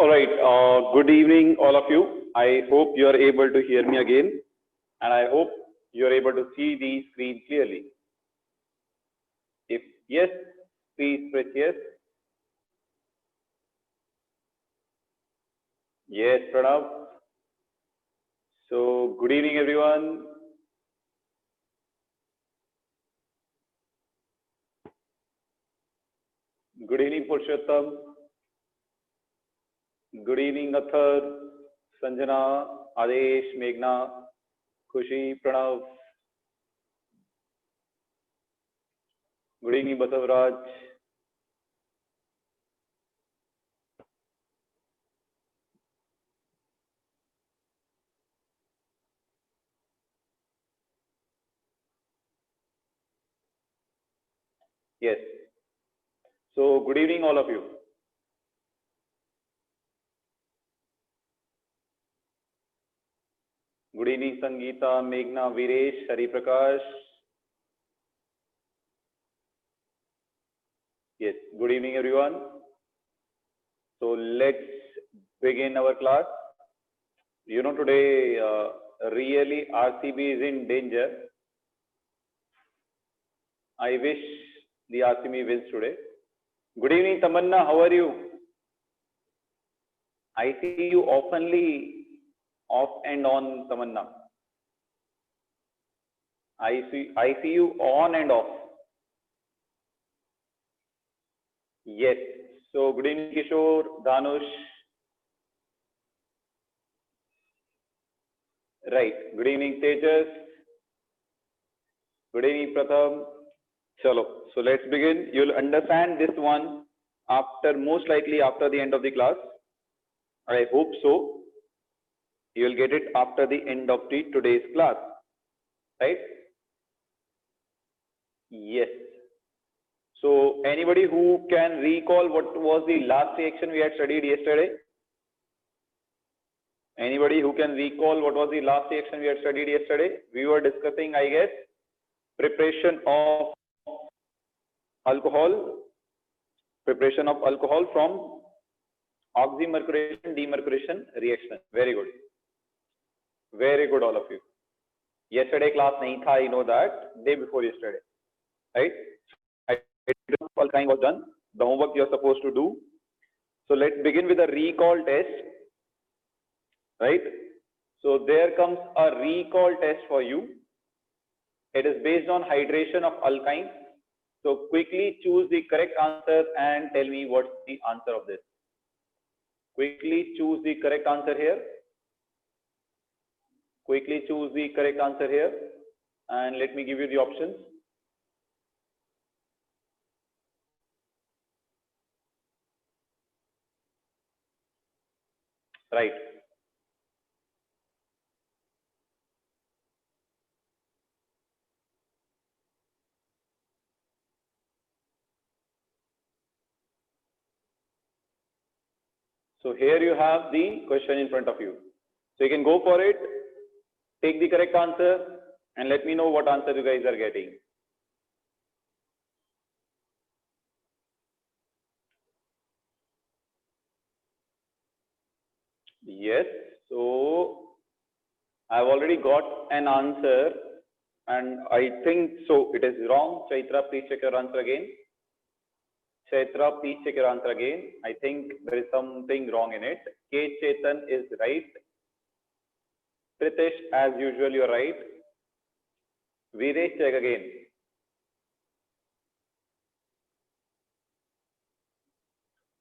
All right. Good evening, all of you. I hope you are able to hear me again, and I hope you are able to see the screen clearly. If yes, please press yes. Yes, Pranav. So, good evening, everyone. Good evening, Purushottam. Good evening, Athar, Sanjana, Adesh, Meghna, Khushi, Pranav. Good evening, Basavraj. Yes. So, good evening, all of you. Good evening, Sangeeta, Meghna, Viresh, Hari Prakash. Yes, good evening, everyone. So let's begin our class. You know, today really RCB is in danger. I wish the RCB wins today. Good evening, Tamanna. How are you? I see you oftenly off and on, Tamanna. I see you on and off. Yes. So good evening, Kishore, Dhanush. Right. Good evening, Tejas. Good evening, Pratham. Chalo. So let's begin. You'll understand this one most likely after the end of the class. I hope so. You will get it after the end of today's class, right? Yes. So anybody who can recall what was the last reaction we had studied yesterday? Anybody who can recall what was the last reaction we had studied yesterday? We were discussing, I guess, preparation of alcohol from oxymercuration demercuration reaction. Very good. Very good, all of you. Yesterday class nahi tha, I know that. Day before yesterday, right? Alkyne was done. The homework you are supposed to do. So let's begin with a recall test, right? So there comes a recall test for you. It is based on hydration of alkynes. So quickly choose the correct answer and tell me what's the answer of this. Quickly choose the correct answer here. Quickly choose the correct answer here. And let me give you the options. Right. So here you have the question in front of you. So you can go for it, take the correct answer, and let me know what answer you guys are getting. Yes. So I've already got an answer, and I think so it is wrong. Chaitra, please check your answer again. Chaitra, please check your answer again. I think there is something wrong in it. K. Chetan is right. Pritesh, as usual, you're right. Viresh, check again.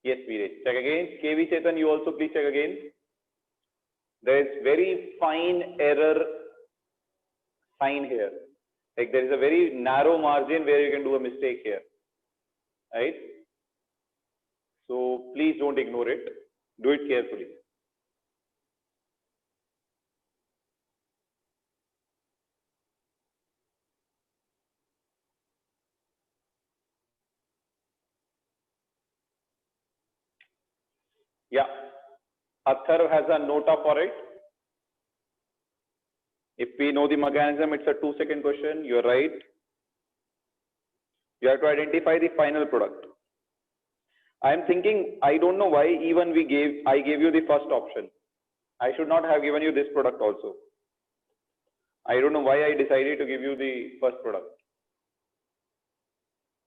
Yes, Viresh, check again. KV Chetan, you also please check again. There is very fine error sign here. Like there is a very narrow margin where you can do a mistake here, right? So please don't ignore it. Do it carefully. Yeah, Athar has a nota for it. If we know the mechanism, it's a 2-second question. You're right. You have to identify the final product. I am thinking, I don't know why even I gave you the first option. I should not have given you this product also. I don't know why I decided to give you the first product.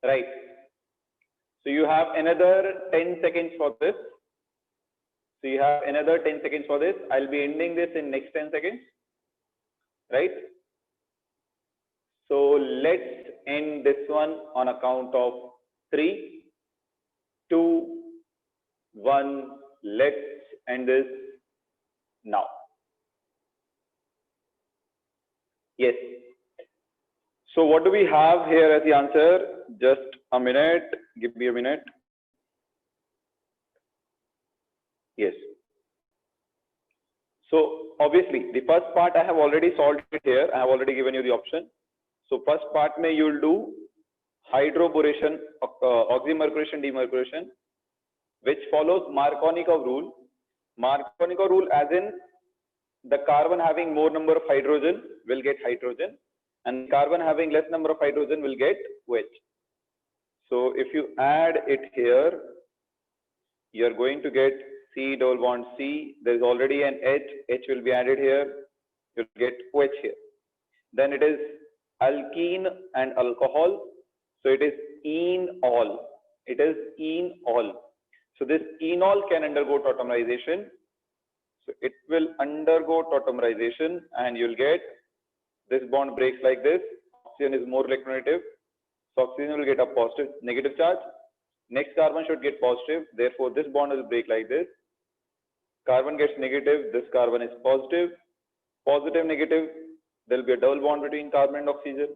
Right. So you have another 10 seconds for this. So you have another 10 seconds for this. I'll be ending this in next 10 seconds. Right. So let's end this one on account of 3, 2, 1. Let's end this now. Yes. So what do we have here as the answer? Just a minute. Give me a minute. Yes. So obviously the first part I have already solved it here. I have already given you the option. So first part may you'll do hydroboration, oxymercuration, demercuration, which follows Markovnikov rule. Markovnikov rule as in the carbon having more number of hydrogen will get hydrogen and carbon having less number of hydrogen will get OH. So if you add it here, you are going to get C double bond C. There is already an H. H will be added here. You'll get OH here. Then it is alkene and alcohol. So it is enol. It is enol. So this enol can undergo tautomerization. So it will undergo tautomerization and you'll get this bond breaks like this. Oxygen is more electronegative. So oxygen will get a positive, negative charge. Next carbon should get positive. Therefore, this bond will break like this. Carbon gets negative. This carbon is positive. Positive, negative. There will be a double bond between carbon and oxygen.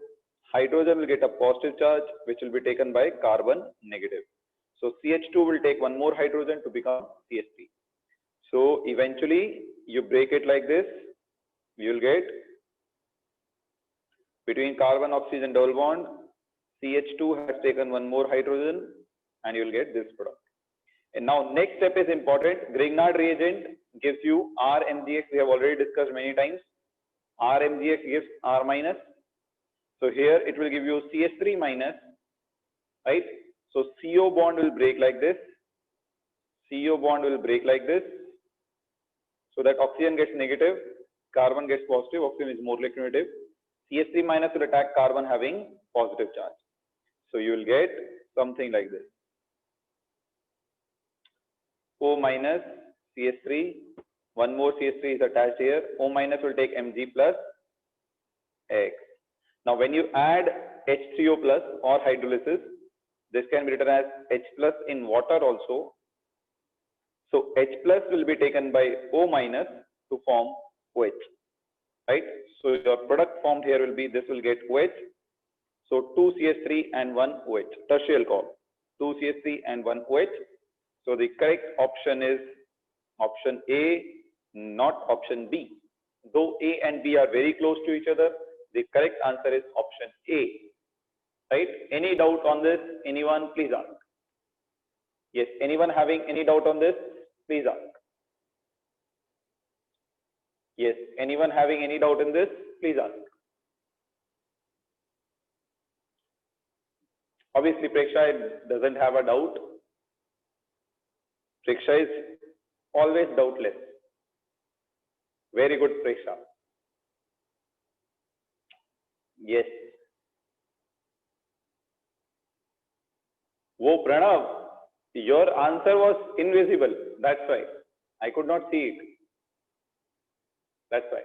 Hydrogen will get a positive charge, which will be taken by carbon negative. So CH2 will take one more hydrogen to become CH3. So eventually, you break it like this. You will get between carbon oxygen double bond. CH2 has taken one more hydrogen and you will get this product. And now next step is important. Grignard reagent gives you RMgX. We have already discussed many times. RMgX gives R minus. So here it will give you CH3 minus, right? So CO bond will break like this. CO bond will break like this. So that oxygen gets negative, carbon gets positive, oxygen is more electronegative. CH3 minus will attack carbon having positive charge. So you will get something like this. O minus CH3, one more CH3 is attached here. O minus will take Mg plus X. Now when you add H3O plus or hydrolysis, this can be written as H plus in water also. So H plus will be taken by O minus to form OH, right? So your product formed here will be, this will get OH. So 2 CH3 and 1 OH, tertiary alcohol, 2 CH3 and 1 OH. So the correct option is option A, not option B. Though A and B are very close to each other, the correct answer is option A, right? Any doubt on this? Anyone, please ask. Yes, anyone having any doubt on this? Please ask. Yes, anyone having any doubt in this? Please ask. Obviously, Preksha doesn't have a doubt. Preksha is always doubtless. Very good, Preksha. Yes. Wo Pranav, your answer was invisible. That's why I could not see it. That's why.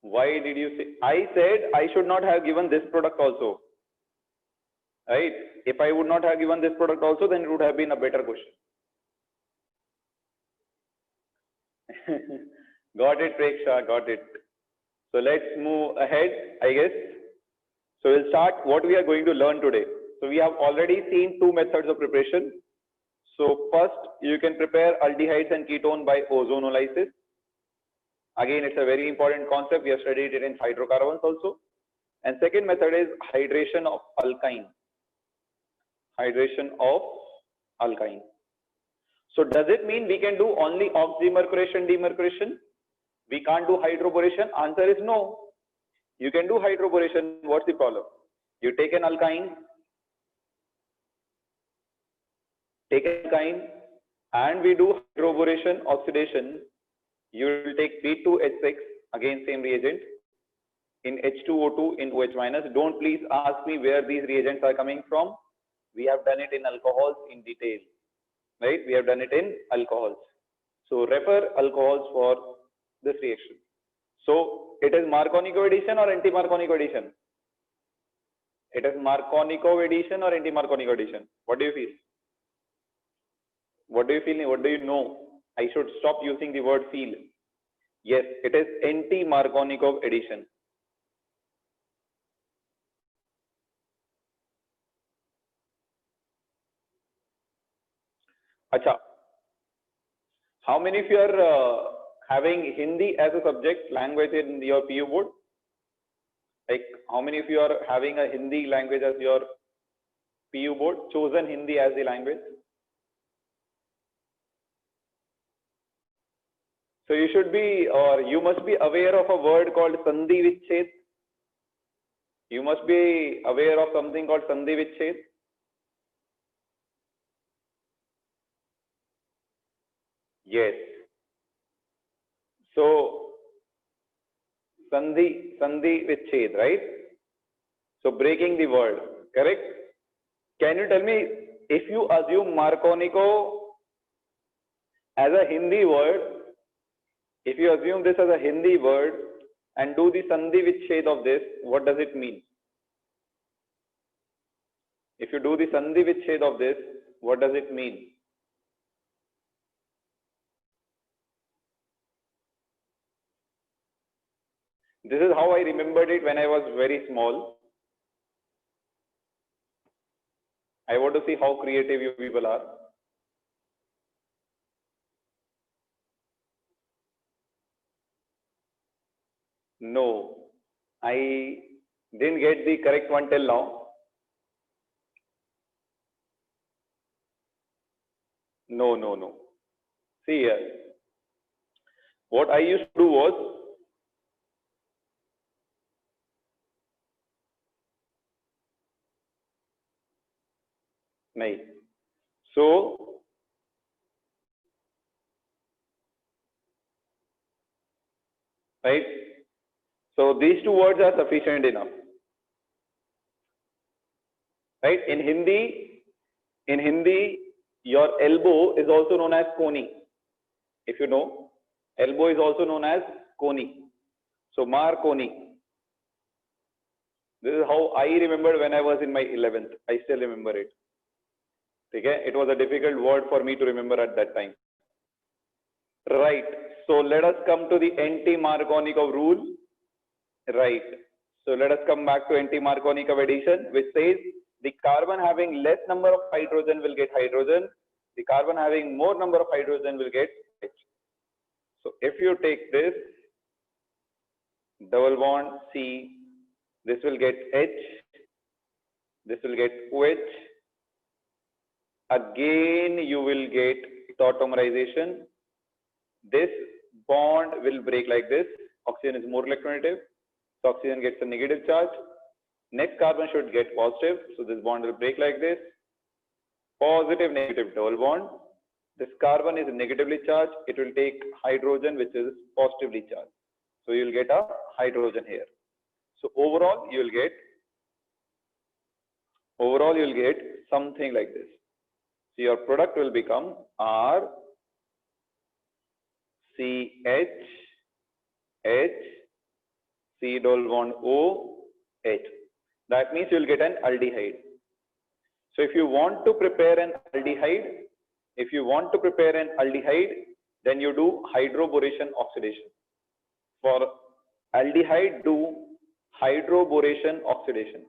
Why did you say? I said I should not have given this product also. Right? If I would not have given this product also, then it would have been a better question. Got it, Preksha, got it. So let's move ahead, I guess. So we'll start what we are going to learn today. So we have already seen two methods of preparation. So first, you can prepare aldehydes and ketone by ozonolysis. Again, it's a very important concept. We have studied it in hydrocarbons also. And second method is hydration of alkyne. Hydration of alkyne. So does it mean we can do only oxymercuration, demercuration? We can't do hydroboration? Answer is no. You can do hydroboration. What's the problem? You take an alkyne, take alkyne and we do hydroboration oxidation, you will take B2H6, again same reagent, in H2O2 in OH minus. Don't please ask me where these reagents are coming from. We have done it in alcohols in detail, right? We have done it in alcohols. So refer alcohols for this reaction. So it is Markovnikov addition or anti-Markovnikov addition? It is Markovnikov addition or anti-Markovnikov addition? What do you feel? What do you feel? What do you know? I should stop using the word feel. Yes, it is anti-Markovnikov addition. Acha. How many of you are having Hindi as a subject language in your PU board? Like, how many of you are having a Hindi language as your PU board? Chosen Hindi as the language? So you should be, or you must be aware of a word called Sandhi Vichhed. You must be aware of something called Sandhi Vichhed. Yes. So Sandhi Vichhed, right? So breaking the word, correct? Can you tell me, if you assume Markovnikov as a Hindi word, if you assume this as a Hindi word and do the Sandhi Vichhed of this, what does it mean? If you do the Sandhi Vichhed of this, what does it mean? This is how I remembered it when I was very small. I want to see how creative you people are. No, I didn't get the correct one till now. No. See here. What I used to do was, so right. So these two words are sufficient enough. Right? In Hindi, your elbow is also known as koni. If you know, elbow is also known as koni. So Marconi. This is how I remembered when I was in my 11th. I still remember it. Okay? It was a difficult word for me to remember at that time. Right. So let us come to the anti-Markovnikov rule. Right. So let us come back to anti-Markovnikov addition, which says the carbon having less number of hydrogen will get hydrogen. The carbon having more number of hydrogen will get H. So if you take this double bond C, this will get H, this will get OH. Again, you will get tautomerization. This bond will break like this. Oxygen is more electronegative. So oxygen gets a negative charge. Next carbon should get positive. So this bond will break like this. Positive, negative double bond. This carbon is negatively charged. It will take hydrogen, which is positively charged. So you will get a hydrogen here. So overall, you will get something like this. So your product will become R C H H C double bond O H. That means you will get an aldehyde. So if you want to prepare an aldehyde, then you do hydroboration oxidation. For aldehyde, do hydroboration oxidation.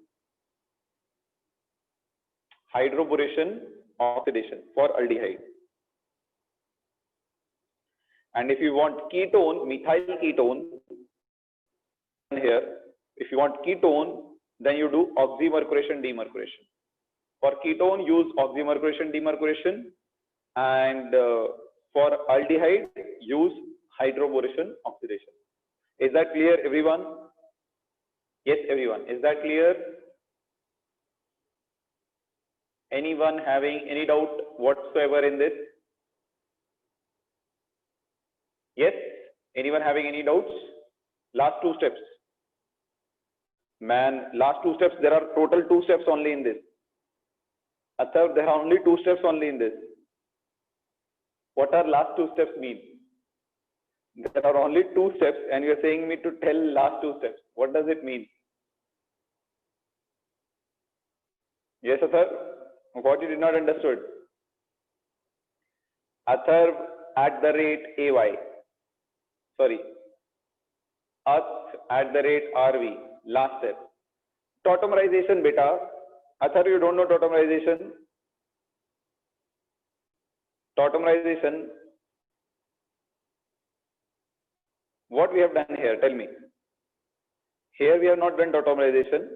Hydroboration oxidation for aldehyde. And if you want ketone, methyl ketone, here, if you want ketone, then you do oxymercuration demercuration. For ketone, use oxymercuration demercuration, and for aldehyde, use hydroboration oxidation. Is that clear, everyone? Yes, everyone. Is that clear? Anyone having any doubt whatsoever in this? Yes? Anyone having any doubts? Last two steps. Man, last two steps, there are total 2 steps only in this. Athar, there are only 2 steps only in this. What are last 2 steps mean? There are only 2 steps and you are saying me to tell last 2 steps. What does it mean? Yes, Athar? What you did not understood? Athar @AY. Sorry. @RV. Last step. Tautomerization, beta. Athar, you don't know tautomerization? Tautomerization. What we have done here? Tell me. Here we have not done tautomerization.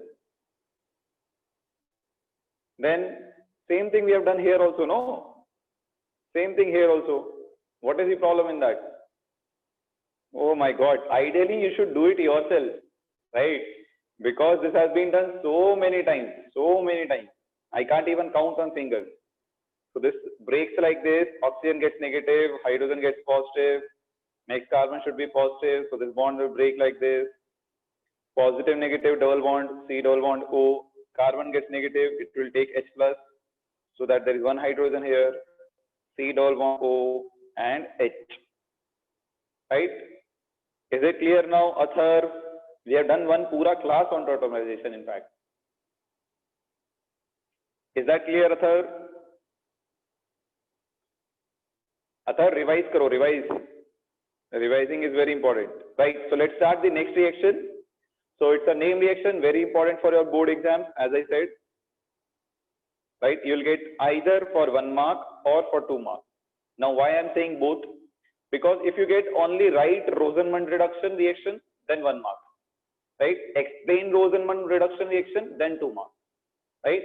Then same thing we have done here also, no? Same thing here also. What is the problem in that? Oh my God. Ideally, you should do it yourself, right? Because this has been done so many times. I can't even count on fingers. So this breaks like this. Oxygen gets negative, hydrogen gets positive. Next carbon should be positive. So this bond will break like this. Positive, negative, double bond, C double bond O. Carbon gets negative, it will take H plus. So that there is one hydrogen here. C double bond O and H. Right? Is it clear now, Athar? We have done one pura class on tautomerization, in fact. Is that clear, Athar? Athar, revise karo, revise. Revising is very important. Right, so let's start the next reaction. So it's a name reaction, very important for your board exams, as I said. Right, you'll get either for 1 mark or for 2 marks. Now, why I'm saying both? Because if you get only right Rosenmund reduction reaction, then 1 mark. Right, explain Rosenmund reduction reaction, then 2 marks. Right,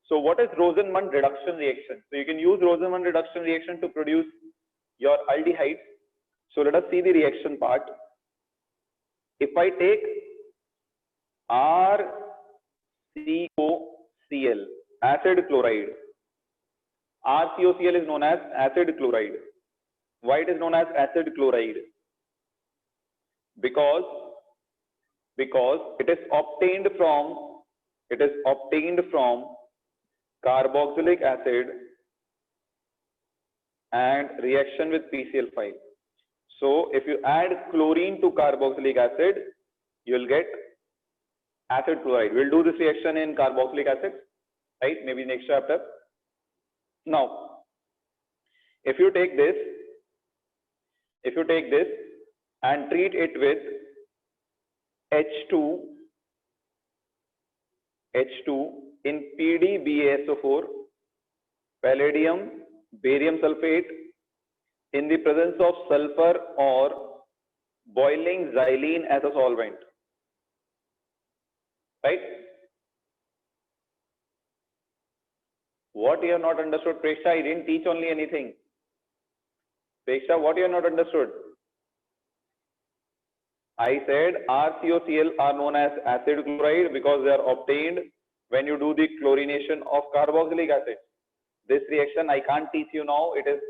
so what is Rosenmund reduction reaction? So you can use Rosenmund reduction reaction to produce your aldehyde. So let us see the reaction part. If I take RCOCl, acid chloride. RCOCl is known as acid chloride. Why it is known as acid chloride? Because it is obtained from carboxylic acid and reaction with PCl5. So if you add chlorine to carboxylic acid, you will get acid chloride. We'll do this reaction in carboxylic acid, right? Maybe next chapter. Now, if you take this and treat it with H2 in PdBaSO4, palladium, barium sulfate, in the presence of sulfur or boiling xylene as a solvent. Right? What you have not understood, Preksha? I didn't teach only anything. Preksha, what you have not understood? I said RCOCl are known as acid chloride because they are obtained when you do the chlorination of carboxylic acid. This reaction I can't teach you now. It is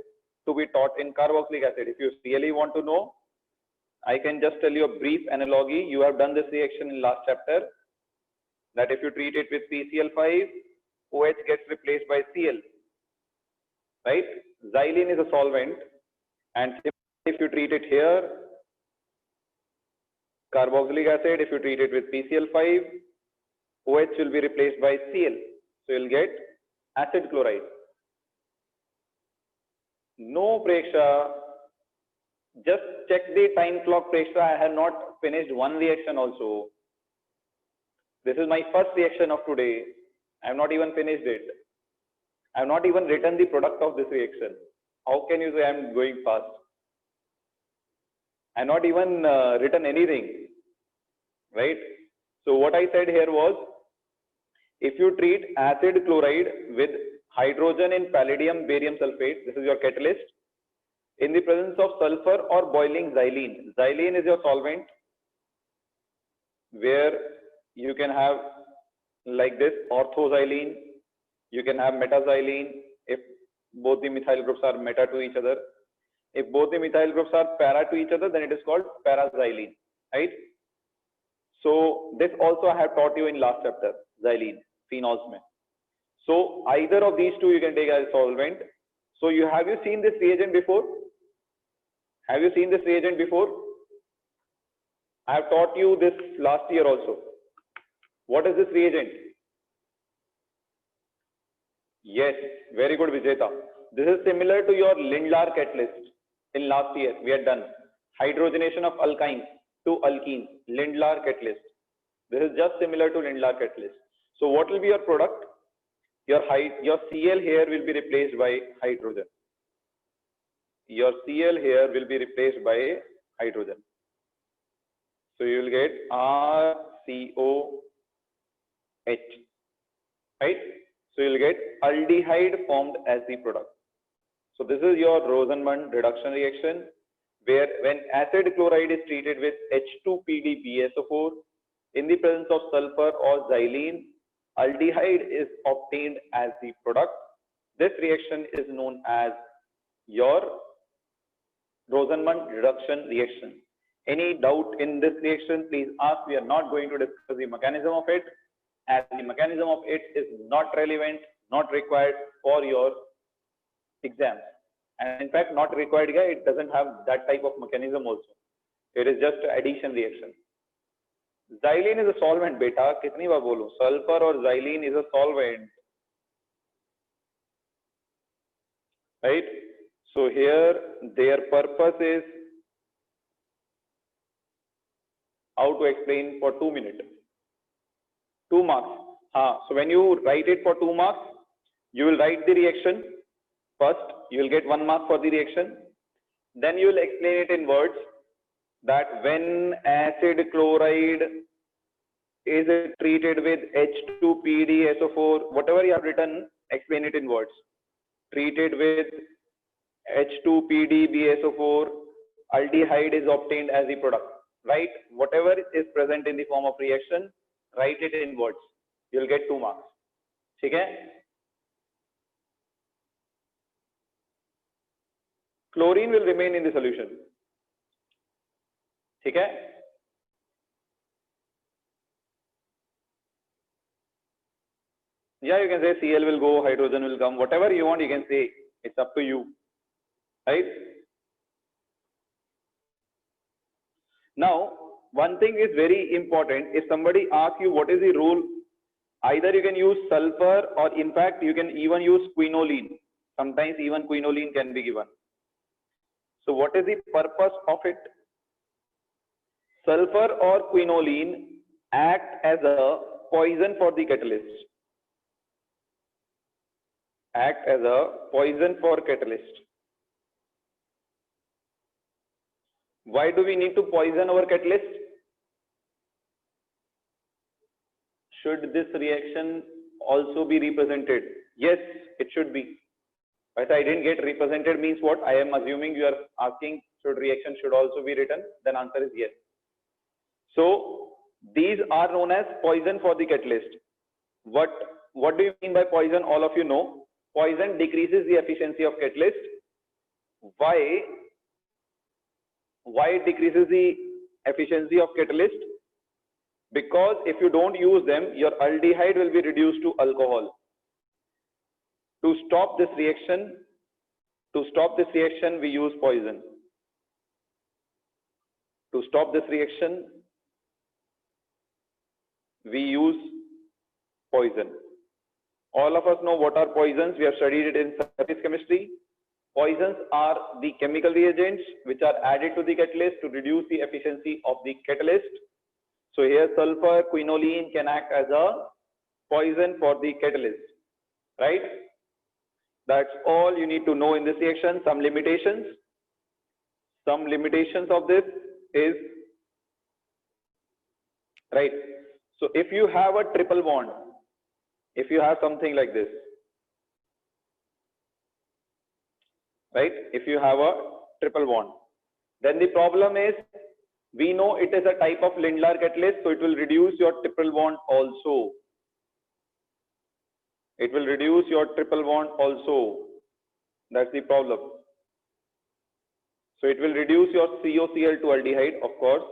to be taught in carboxylic acid. If you really want to know, I can just tell you a brief analogy. You have done this reaction in last chapter, that if you treat it with PCl5, OH gets replaced by Cl. Right? Xylene is a solvent, and if you treat it here, carboxylic acid, if you treat it with PCl5, OH will be replaced by Cl. So you'll get acid chloride. No, Preksha. Just check the time clock, Preksha. I have not finished one reaction also. This is my first reaction of today. I have not even finished it. I have not even written the product of this reaction. How can you say I am going fast? I have not even written anything. Right? So what I said here was, if you treat acid chloride with hydrogen in palladium barium sulfate, this is your catalyst, in the presence of sulfur or boiling xylene. Xylene is your solvent, where you can have like this orthoxylene, You can have metaxylene if both the methyl groups are meta to each other. If both the methyl groups are para to each other, then it is called paraxylene, right? So this also I have taught you in last chapter, xylene, phenols mein. So either of these two you can take as solvent. So have you seen this reagent before? Have you seen this reagent before? I have taught you this last year also. What is this reagent? Yes, very good, Vijeta. This is similar to your Lindlar catalyst. In last year, we had done hydrogenation of alkynes to alkenes, Lindlar catalyst. This is just similar to Lindlar catalyst. So what will be your product? Your Cl here will be replaced by hydrogen. Your Cl here will be replaced by hydrogen. So you will get RCOH, right? So you will get aldehyde formed as the product. So this is your Rosenmund reduction reaction, where when acid chloride is treated with H2PdBSO4 in the presence of sulfur or xylene, aldehyde is obtained as the product. This reaction is known as your Rosenmund reduction reaction. Any doubt in this reaction, please ask. We are not going to discuss the mechanism of it, as the mechanism of it is not relevant, not required for your exams. And in fact, not required, it doesn't have that type of mechanism also. It is just an addition reaction. Xylene is a solvent, beta. Kitni baar bolu? Sulfur or xylene is a solvent. Right? So here, their purpose is how to explain for 2 minutes. 2 marks. So when you write it for 2 marks, you will write the reaction. First, you will get 1 mark for the reaction. Then you will explain it in words that when acid chloride is treated with H2PdSO4, whatever you have written, explain it in words. Treated with H2PdBSO4, aldehyde is obtained as the product. Right? Whatever is present in the form of reaction, write it in words. You will get 2 marks. Okay? Chlorine will remain in the solution. Okay? Yeah, you can say Cl will go, hydrogen will come, whatever you want, you can say. It's up to you. Right? Now, one thing is very important. If somebody asks you what is the rule, either you can use sulfur or in fact you can even use quinoline. Sometimes even quinoline can be given. So what is the purpose of it? Sulfur or quinoline act as a poison for the catalyst. Act as a poison for catalyst. Why do we need to poison our catalyst? Should this reaction also be represented? Yes, it should be. But I didn't get represented means what? I am assuming you are asking should reaction should also be written? Then answer is yes. So these are known as poison for the catalyst. What do you mean by poison? All of you know. Poison decreases the efficiency of catalyst. Why it decreases the efficiency of catalyst? Because if you don't use them, your aldehyde will be reduced to alcohol. To stop this reaction, we use poison. To stop this reaction, we use poison. All of us know what are poisons. We have studied it in surface chemistry. Poisons are the chemical reagents which are added to the catalyst to reduce the efficiency of the catalyst. So here sulfur, quinoline can act as a poison for the catalyst, right? That's all you need to know in this reaction. Some limitations of this is, right? So if you have a triple bond, if you have something like this, right? If you have a triple bond, then the problem is, we know it is a type of Lindlar catalyst, so it will reduce your triple bond also. It will reduce your triple bond also. That's the problem. So it will reduce your COCl to aldehyde, of course.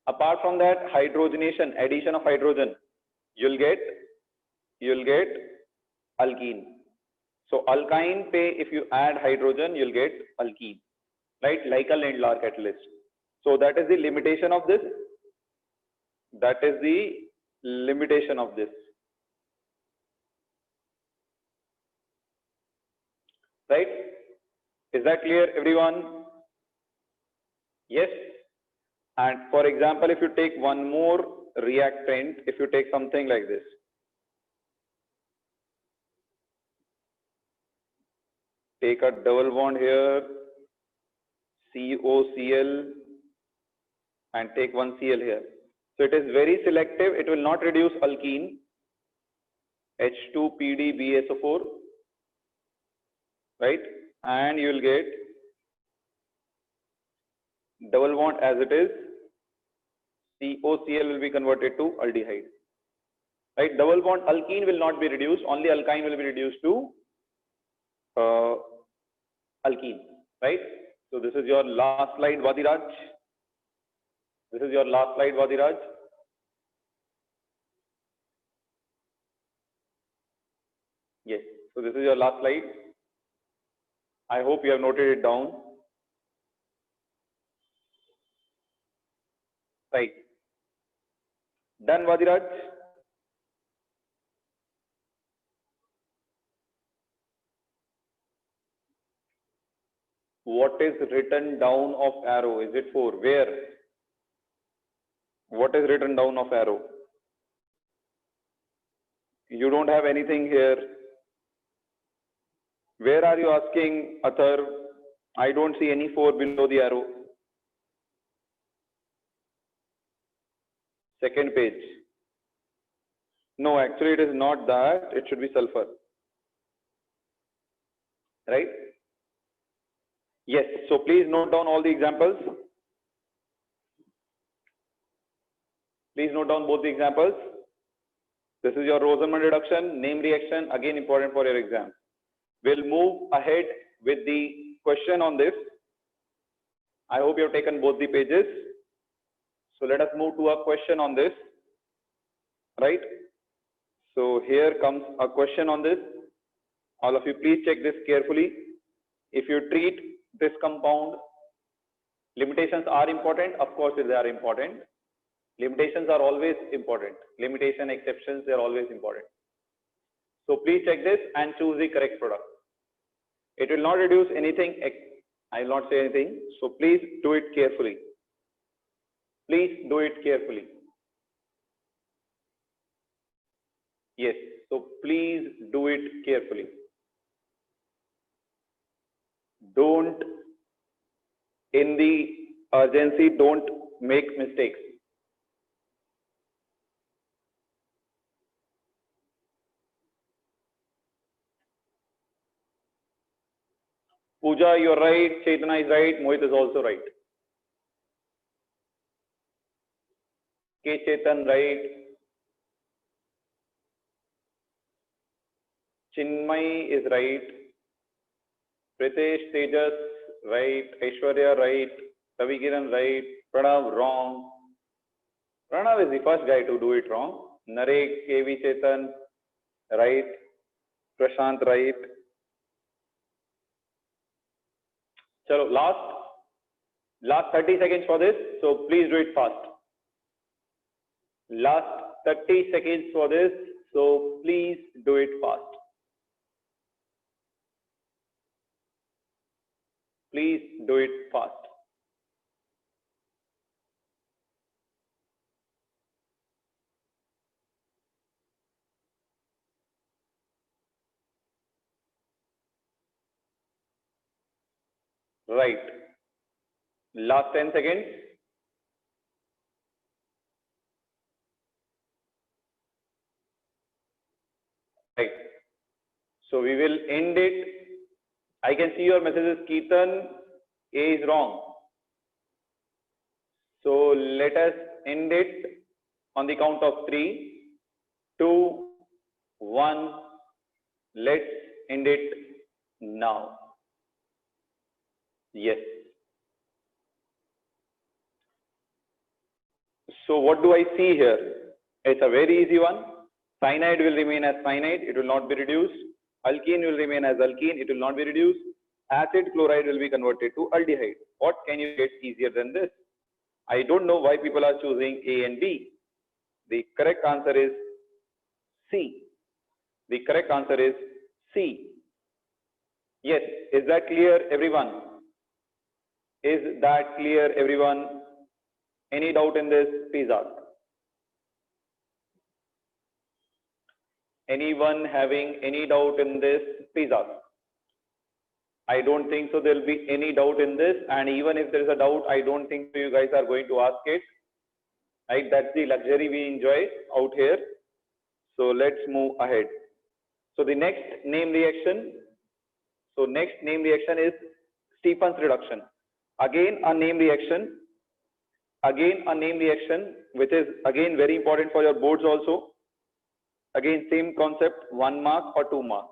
Apart from that, hydrogenation, addition of hydrogen, you'll get alkene. So alkyne पे if you add hydrogen, you'll get alkene, right? Like a Lindlar catalyst. So that is the limitation of this. That is the limitation of this. Right? Is that clear, everyone? Yes. And for example, if you take one more reactant, if you take something like this, take a double bond here, COCl, and take one Cl here. So it is very selective. It will not reduce alkene, H2PDBSO4, right? And you will get double bond as it is. COCl will be converted to aldehyde, right? Double bond alkene will not be reduced. Only alkyne will be reduced to alkene, right? So this is your last slide, Vadiraj. This is your last slide, Vadiraj. Yes. So this is your last slide. I hope you have noted it down. Right. Done, Vadiraj? What is written down of arrow? Is it for where? What is written down of arrow? You don't have anything here. Where are you asking, Athar? I don't see any 4 below the arrow. Second page. No, actually it is not that. It should be sulfur. Right? Yes. So please note down all the examples. Please note down both the examples. This is your Rosenman reduction, name reaction, again important for your exam. We'll move ahead with the question on this. I hope you have taken both the pages. So let us move to a question on this, right? So here comes a question on this. All of you please check this carefully. If you treat this compound, limitations are important. Of course, they are important. Limitations are always important. Limitation, exceptions, they are always important. So please check this and choose the correct product. It will not reduce anything. I will not say anything. So please do it carefully. Please do it carefully. Yes. So please do it carefully. Don't, in the urgency, don't make mistakes. Pooja, you're right. Chaitanya is right. Mohit is also right. K. Chetan, right. Chinmay is right. Pritesh, Tejas, right. Aishwarya, right. Ravi Kiran, right. Pranav, wrong. Pranav is the first guy to do it wrong. Narek, KV Chetan, right. Prashant, right. Chalo, last 30 seconds for this. So please do it fast. Last 30 seconds for this. So please do it fast. Please do it fast. Right. Last 10 seconds. Right. So we will end it. I can see your messages. Keetan, A is wrong. So let us end it on the count of 3, 2, 1. Let's end it now. Yes. So what do I see here? It's a very easy one. Cyanide will remain as cyanide, it will not be reduced. Alkene will remain as alkene, it will not be reduced. Acid chloride will be converted to aldehyde. What can you get easier than this? I don't know why people are choosing A and B. The correct answer is C. The correct answer is C. Yes, is that clear, everyone? Is that clear, everyone? Any doubt in this? Please ask. Anyone having any doubt in this? Please ask. I don't think so there will be any doubt in this, and even if there is a doubt, I don't think you guys are going to ask it. Right? That's the luxury we enjoy out here. So let's move ahead. So the next name reaction. So next name reaction is Stephen's reduction. Again a name reaction. Again a name reaction, which is again very important for your boards also. Again same concept, 1 mark or 2 mark.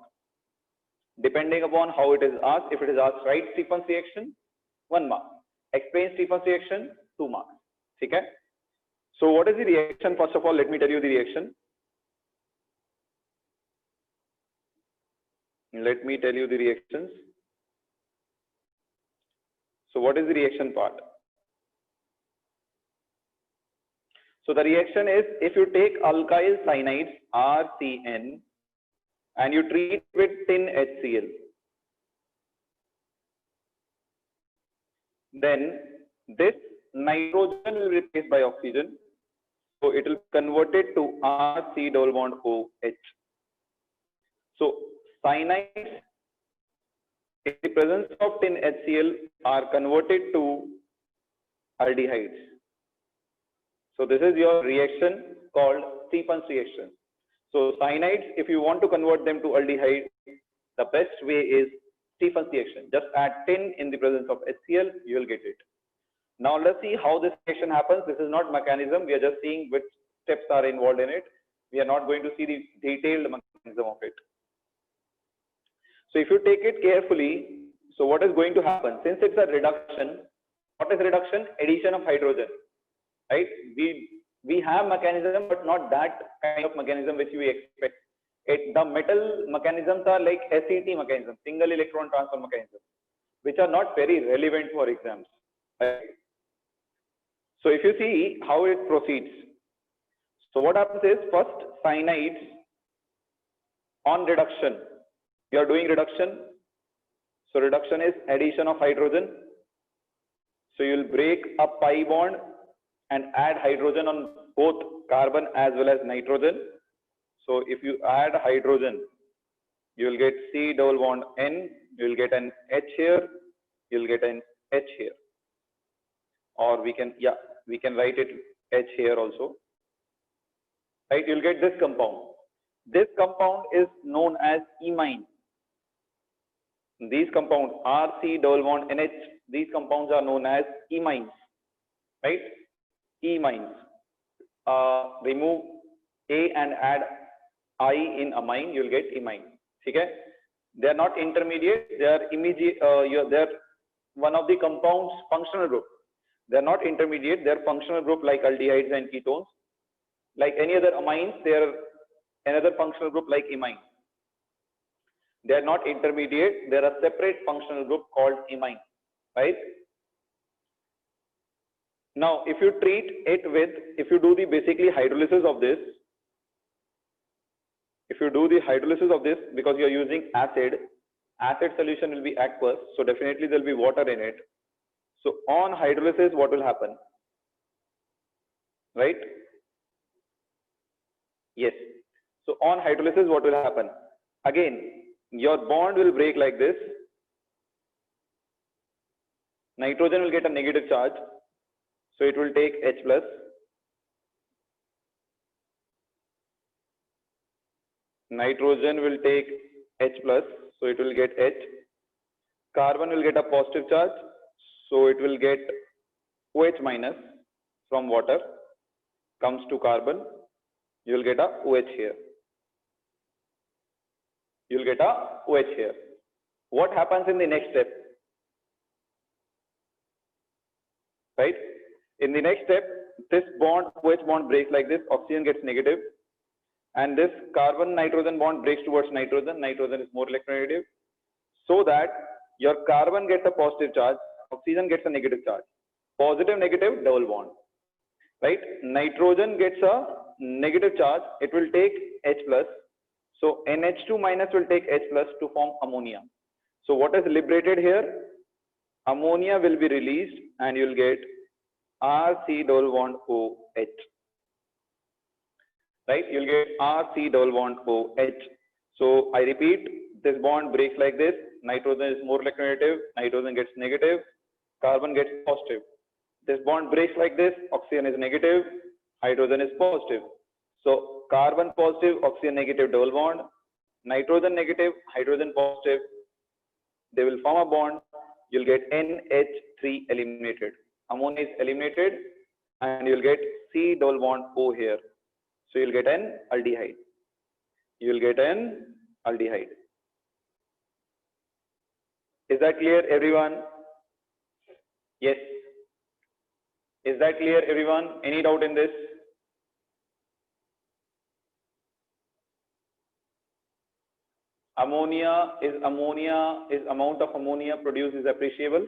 Depending upon how it is asked. If it is asked, write Stephen's reaction, 1 mark. Explain Stephen's reaction, 2 marks. Okay? So what is the reaction? First of all, let me tell you the reaction. Let me tell you the reactions. So what is the reaction part? So the reaction is, if you take alkyl cyanides RCN and you treat with tin HCl, then this nitrogen will be replaced by oxygen. So it will be converted to RC double bond OH. So cyanides in the presence of tin HCl are converted to aldehydes. So this is your reaction called Stephen's reaction. So cyanides, if you want to convert them to aldehyde, the best way is Stephen's reaction. Just add tin in the presence of HCl, you will get it. Now let's see how this reaction happens. This is not mechanism. We are just seeing which steps are involved in it. We are not going to see the detailed mechanism of it. So if you take it carefully, so what is going to happen? Since it's a reduction, what is reduction? Addition of hydrogen. Right? We have mechanism, but not that kind of mechanism which we expect. The metal mechanisms are like SET mechanism, single electron transfer mechanism, which are not very relevant for exams. Right? So if you see how it proceeds, so what happens is, first cyanides on reduction, you are doing reduction. So reduction is addition of hydrogen. So you will break a pi bond and add hydrogen on both carbon as well as nitrogen. So if you add hydrogen, you will get C double bond N, you will get an H here, you will get an H here. Or we can write it H here also. Right, you will get this compound. This compound is known as imine. These compounds, RC double bond NH, these compounds are known as imines. Right? Imines. Remove A and add I in amine, you will get imine. Okay? They are not intermediate, they are immediate, they are one of the compounds functional group. They are not intermediate, they are functional group like aldehydes and ketones. Like any other amines, they are another functional group like imine. They are not intermediate, they are a separate functional group called imine. Right? Now, if you treat it with, if you do the basically hydrolysis of this, because you are using acid solution will be aqueous, so definitely there will be water in it. So on hydrolysis, what will happen? Right? Yes. So on hydrolysis, what will happen? Again, your bond will break like this. Nitrogen will get a negative charge. So it will take H plus. Nitrogen will take H plus. So it will get H. Carbon will get a positive charge. So it will get OH minus from water. Comes to carbon. You will get a OH here. you'll get a OH here. What happens in the next step? Right? In the next step, this bond, OH bond breaks like this, oxygen gets negative, and this carbon-nitrogen bond breaks towards nitrogen. Nitrogen is more electronegative, so that your carbon gets a positive charge, oxygen gets a negative charge. Positive, negative, double bond. Right? Nitrogen gets a negative charge, it will take H plus. So NH2 minus will take H plus to form ammonia. So what is liberated here? Ammonia will be released and you will get RC double bond OH. Right? You will get RC double bond OH. So I repeat, this bond breaks like this. Nitrogen is more electronegative, nitrogen gets negative, carbon gets positive. This bond breaks like this, oxygen is negative, hydrogen is positive. So carbon positive, oxygen negative double bond, nitrogen negative, hydrogen positive, they will form a bond, you'll get NH3 eliminated. Ammonia is eliminated and you'll get C double bond O here. So you'll get an aldehyde. You will get an aldehyde. Is that clear, everyone? Yes. Is that clear, everyone? Any doubt in this? Amount of ammonia produced is appreciable.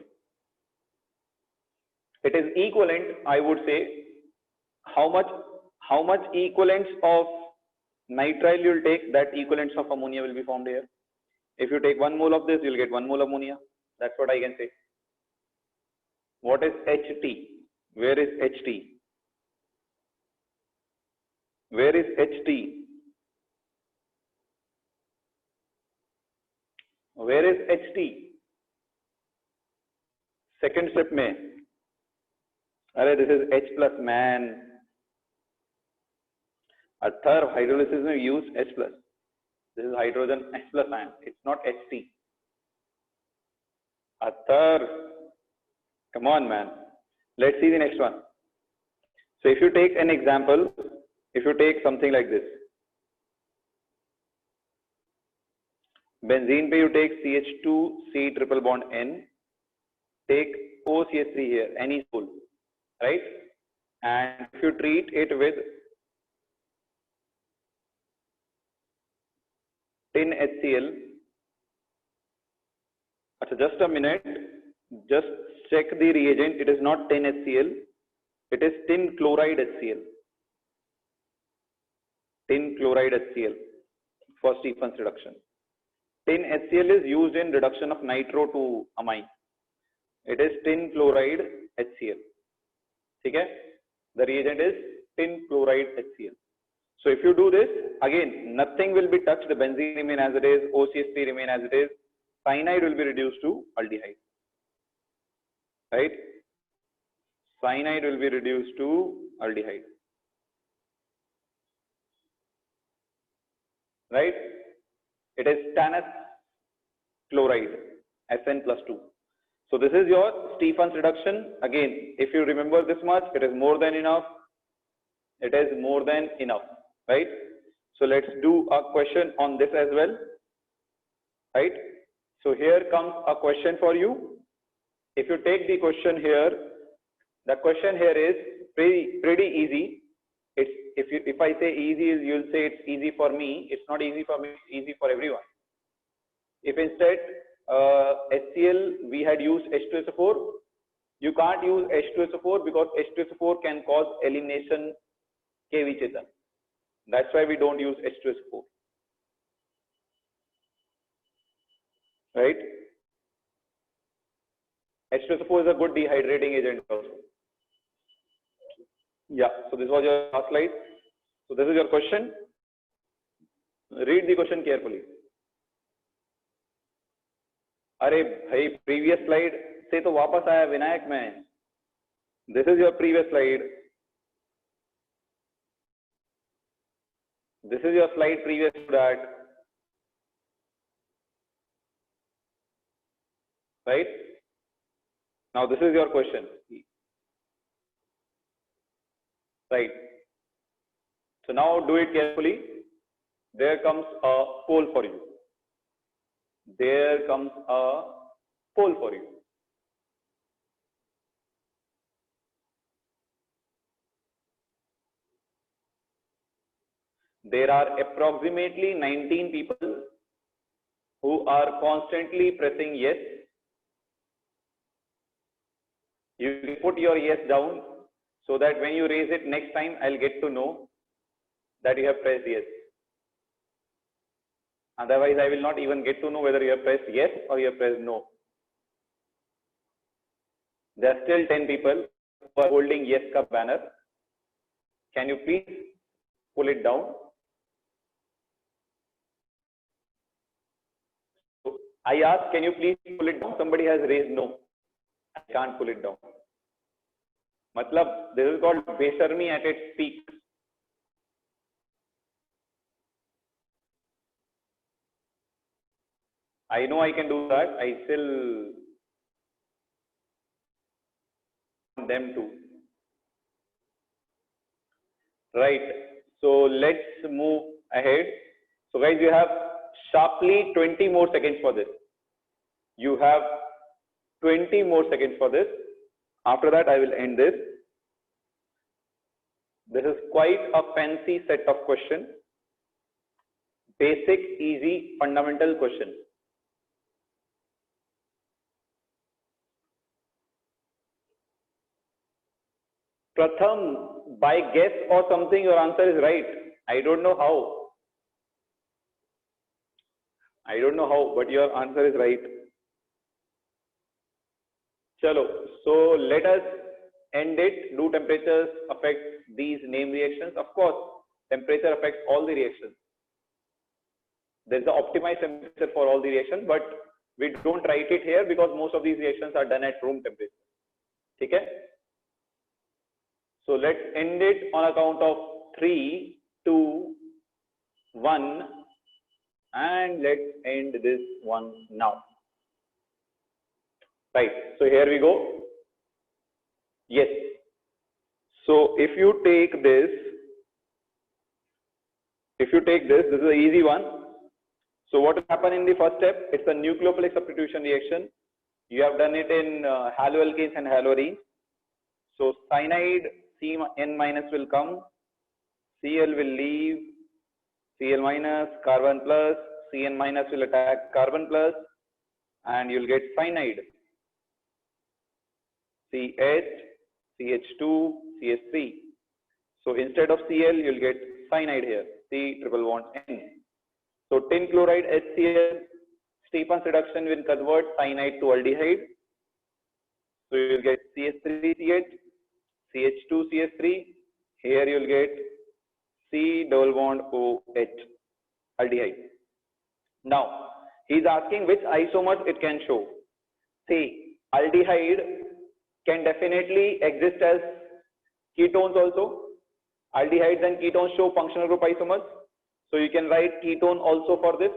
It is equivalent, I would say. How much equivalents of nitrile you will take, that equivalents of ammonia will be formed here. If you take 1 mole of this, you will get 1 mole ammonia. That's what I can say. What is HT? Where is HT? Where is HT? Where is HT? Second step में. अरे this is H plus man. A third hydrolysis में use H plus. This is hydrogen H plus ion. It's not HT. A third. Come on, man. Let's see the next one. So if you take an example, if you take something like this. Benzene पे you take CH2, C triple bond N, take OCH3 here, any spool, right? And if you treat it with tin HCl, just a minute, just check the reagent. It is not tin HCl, it is tin chloride HCl. Tin chloride HCl for Stefan's reduction. Tin HCl is used in reduction of nitro to amine. It is tin chloride HCl. Okay? The reagent is tin chloride HCl. So if you do this, again, nothing will be touched. The benzene remain as it is, OCH3 remain as it is. Cyanide will be reduced to aldehyde. Right? Cyanide will be reduced to aldehyde. Right? It is tannous chloride, Sn plus 2. So this is your Stefan's reduction. Again, if you remember this much, it is more than enough. It is more than enough, right? So let's do a question on this as well, right? So here comes a question for you. If you take the question here, the question here is pretty easy. It's if I say easy, you'll say it's easy for me. It's not easy for me, it's easy for everyone. If instead HCl we had used H2SO4, you can't use H2SO4 because H2SO4 can cause elimination KV Chetan. That's why we don't use H2SO4. Right? H2SO4 is a good dehydrating agent also. Yeah, so this was your last slide. So this is your question. Read the question carefully. अरे भाई previous slide से तो वापस आया विनायक में. This is your previous slide. This is your slide previous to that. Right? Now this is your question. Right. So now do it carefully. There comes a poll for you. there comes a poll for you. There are approximately 19 people who are constantly pressing yes. You can put your yes down so that when you raise it next time, I'll get to know that you have pressed yes. Otherwise, I will not even get to know whether you have pressed yes or you have pressed no. There are still 10 people who are holding yes ka banner. Can you please pull it down? So I asked, can you please pull it down? Somebody has raised no. I can't pull it down. Matlab, this is called Besharmi at its peak. I know I can do that. I still want them to. Right. So let's move ahead. So guys, you have sharply 20 more seconds for this. You have 20 more seconds for this. After that, I will end this. This is quite a fancy set of questions. Basic, easy, fundamental questions. Pratham, by guess or something, your answer is right. I don't know how. I don't know how, but your answer is right. Chalo, so let us end it. Do temperatures affect these name reactions? Of course, temperature affects all the reactions. There is an optimized temperature for all the reactions, but we don't write it here because most of these reactions are done at room temperature. Okay? So let's end it on account of 3, 2, 1, and let's end this one now. Right. So here we go. Yes. So if you take this, this is an easy one. So what will happen in the first step? It's a nucleophilic substitution reaction. You have done it in haloalkanes and haloarenes. So cyanide CN- will come, Cl will leave, Cl- carbon plus, CN- will attack carbon plus, and you'll get cyanide. CH, CH2, CH3. So instead of Cl, you'll get cyanide here, C triple bond N. So tin chloride HCl, Stefan's reduction will convert cyanide to aldehyde. So you'll get CH3CH, CH2CH3. Here you'll get C double bond OH, aldehyde. Now, he's asking which isomers it can show. See, aldehyde can definitely exist as ketones also. Aldehydes and ketones show functional group isomers. So you can write ketone also for this,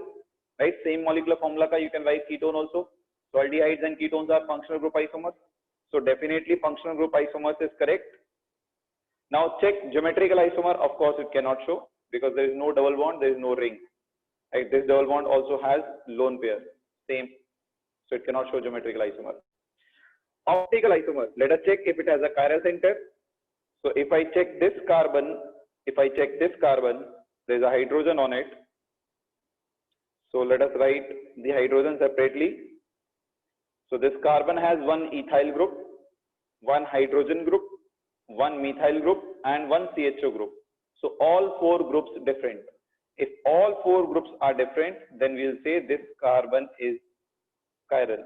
right? Same molecular formula, you can write ketone also. So aldehydes and ketones are functional group isomers. So definitely functional group isomers is correct. Now check geometrical isomer. Of course, it cannot show because there is no double bond, there is no ring. Right? This double bond also has lone pair, same. So it cannot show geometrical isomer. Optical isomer. Let us check if it has a chiral center. So if I check this carbon, there is a hydrogen on it. So let us write the hydrogen separately. So this carbon has one ethyl group, one hydrogen group, one methyl group, and one CHO group. So all 4 groups different. If all 4 groups are different, then we'll say this carbon is chiral.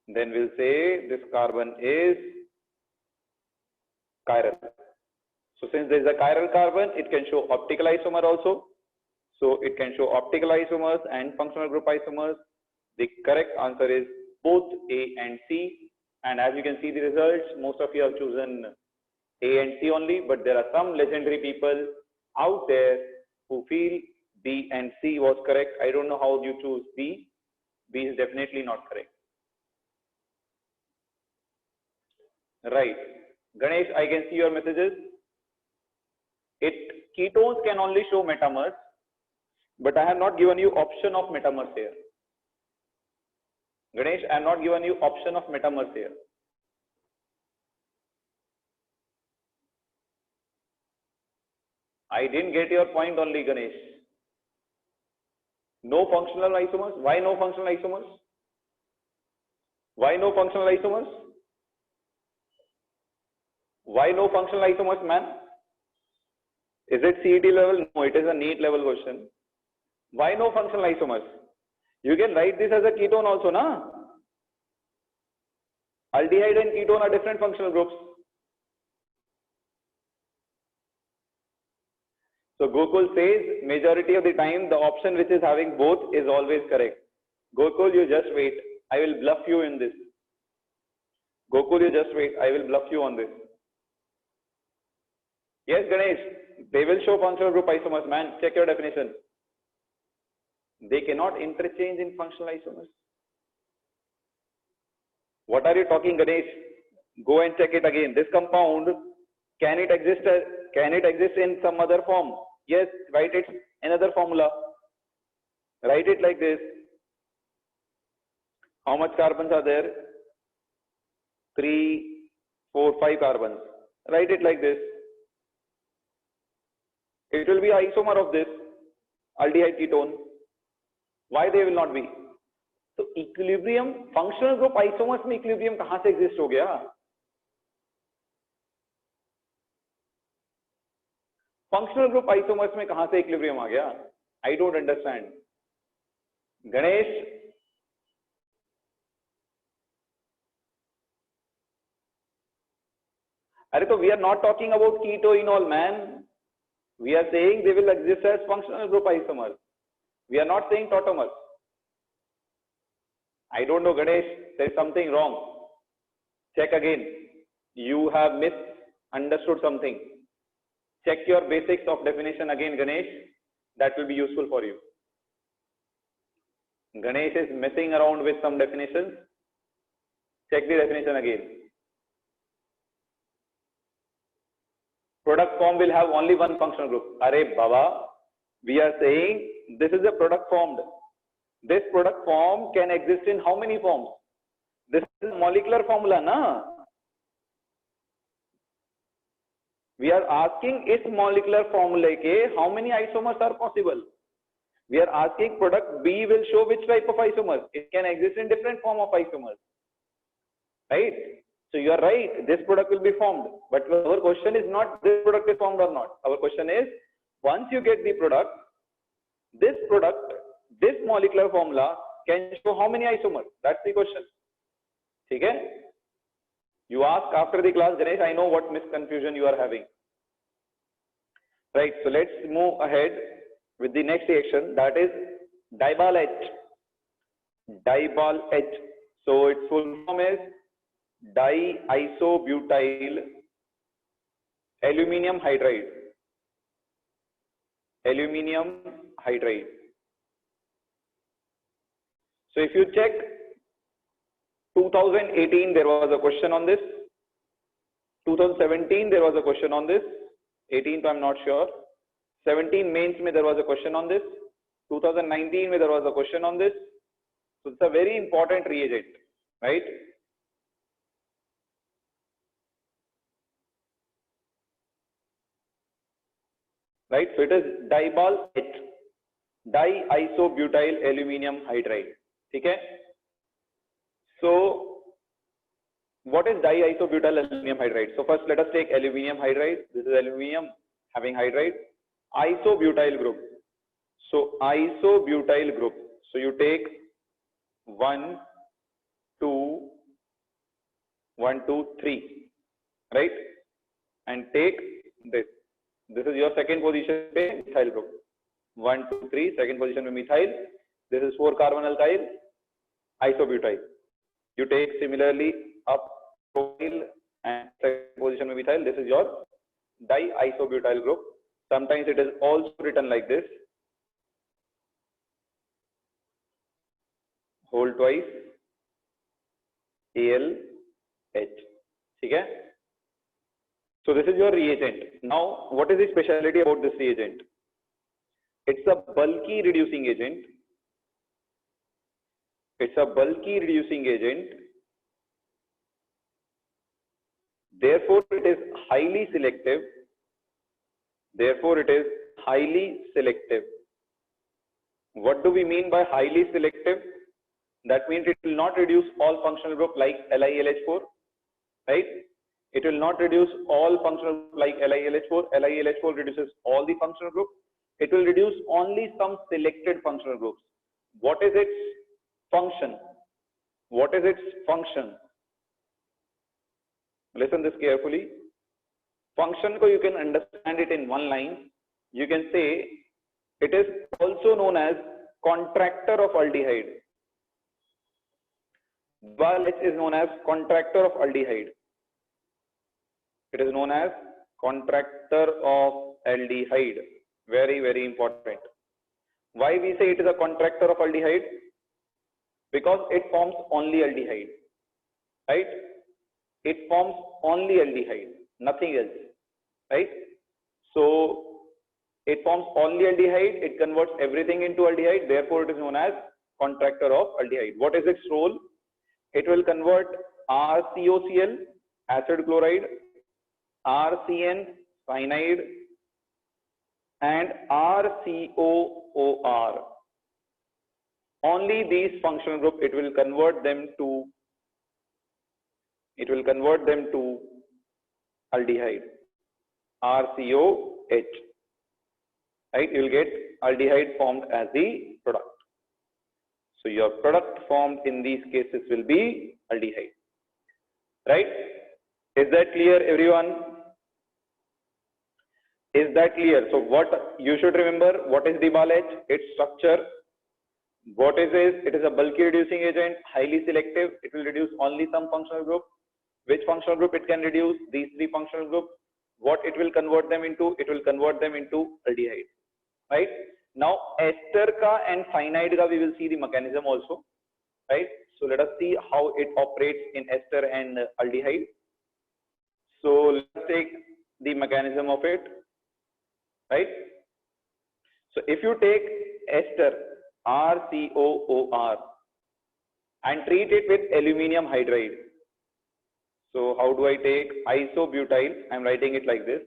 Then we'll say this carbon is chiral. So since there is a chiral carbon, it can show optical isomer also. So it can show optical isomers and functional group isomers. The correct answer is both A and C. And as you can see the results, most of you have chosen A and C only, but there are some legendary people out there who feel B and C was correct. I don't know how you choose B. B is definitely not correct. Right. Ganesh, I can see your messages. Ketones can only show metamers, but I have not given you option of metamers here. Ganesh, I am not given you option of metamers here. I didn't get your point only, Ganesh. No functional isomers. Why no functional isomers? Why no functional isomers? Why no functional isomers, man? Is it CET level? No, it is a NEET level question. Why no functional isomers? You can write this as a ketone also, na? Aldehyde and ketone are different functional groups. So Gokul says majority of the time the option which is having both is always correct. Gokul, you just wait. I will bluff you in this. Gokul, you just wait. I will bluff you on this. Yes, Ganesh, they will show functional group isomers, man. Check your definition. They cannot interchange in functional isomers. What are you talking, Ganesh? Go and check it again. This compound, can it exist in some other form? Yes, write it another formula. Write it like this. How much carbons are there? 3, 4, 5 carbons. Write it like this. It will be isomer of this aldehyde ketone. Why they will not be? So equilibrium, functional group isomers में equilibrium कहाँ से exist हो गया? Functional group isomers में कहाँ से equilibrium आ गया? I don't understand. Ganesh, अरे तो we are not talking about ketoenol, man. We are saying they will exist as functional group isomers. We are not saying tautomers. I don't know, Ganesh. There is something wrong. Check again. You have misunderstood something. Check your basics of definition again, Ganesh. That will be useful for you. Ganesh is messing around with some definitions. Check the definition again. Product form will have only one functional group. Arey Baba, we are saying this is a product formed. This product form can exist in how many forms? This is molecular formula, na? We are asking its molecular formula ke how many isomers are possible? We are asking product B will show which type of isomers. It can exist in different form of isomers. Right? So you are right, this product will be formed. But our question is not this product is formed or not. Our question is, once you get the product, this molecular formula can show how many isomers. That's the question. Okay? You ask after the class, Ganesh, I know what misconfusion you are having. Right, so let's move ahead with the next reaction, that is Dibal H. Dibal H. So its full form is diisobutyl aluminium hydride. Aluminium hydride. So if you check 2018 there was a question on this. 2017 there was a question on this. 18th I'm not sure. 17 mains mein there was a question on this. 2019 mein there was a question on this. So it's a very important reagent, right? Right, so it is Dibal H, diisobutyl aluminium hydride. Okay? So what is diisobutyl aluminium hydride? So first let us take aluminium hydride. This is aluminium having hydride. Isobutyl group. So isobutyl group. So you take 1, 2, 1, 2, 3, right? And take this. This is your second position methyl group. 1, 2, 3, second position में methyl. This is 4 carbon alkyl, isobutyl. You take similarly up propyl and second position में methyl. This is your diisobutyl group. Sometimes it is also written like this. Whole twice ALH. Okay? So this is your reagent. Now, what is the specialty about this reagent? It's a bulky reducing agent. It's a bulky reducing agent. Therefore, it is highly selective. Therefore, it is highly selective. What do we mean by highly selective? That means it will not reduce all functional group like LiLH4, right? It will not reduce all functional group like LiLH4. LiLH4 reduces all the functional group. It will reduce only some selected functional groups. What is its function? What is its function? Listen this carefully. Function ko you can understand it in one line. You can say it is also known as contractor of aldehyde. DILH is known as contractor of aldehyde. It is known as contractor of aldehyde. Very, very important. Why we say it is a contractor of aldehyde? Because it forms only aldehyde, right? It forms only aldehyde, nothing else, right? So it forms only aldehyde, it converts everything into aldehyde, therefore it is known as contractor of aldehyde. What is its role? It will convert RCOCl, acid chloride, RCN, cyanide, and RCOOR. Only these functional group it will convert them to aldehyde, RCOH, right? You will get aldehyde formed as the product. So your product formed in these cases will be aldehyde, right? Is that clear, everyone? Is that clear? So what you should remember, what is DILH? Its structure. What is it? It is a bulky reducing agent, highly selective. It will reduce only some functional group. Which functional group it can reduce? These three functional groups. What it will convert them into? It will convert them into aldehyde, right? Now ester ka and cyanide ka we will see the mechanism also, right? So let us see how it operates in ester and aldehyde. So let's take the mechanism of it, right? So if you take ester, RCOOR, and treat it with aluminium hydride. So how do I take isobutyl? I am writing it like this: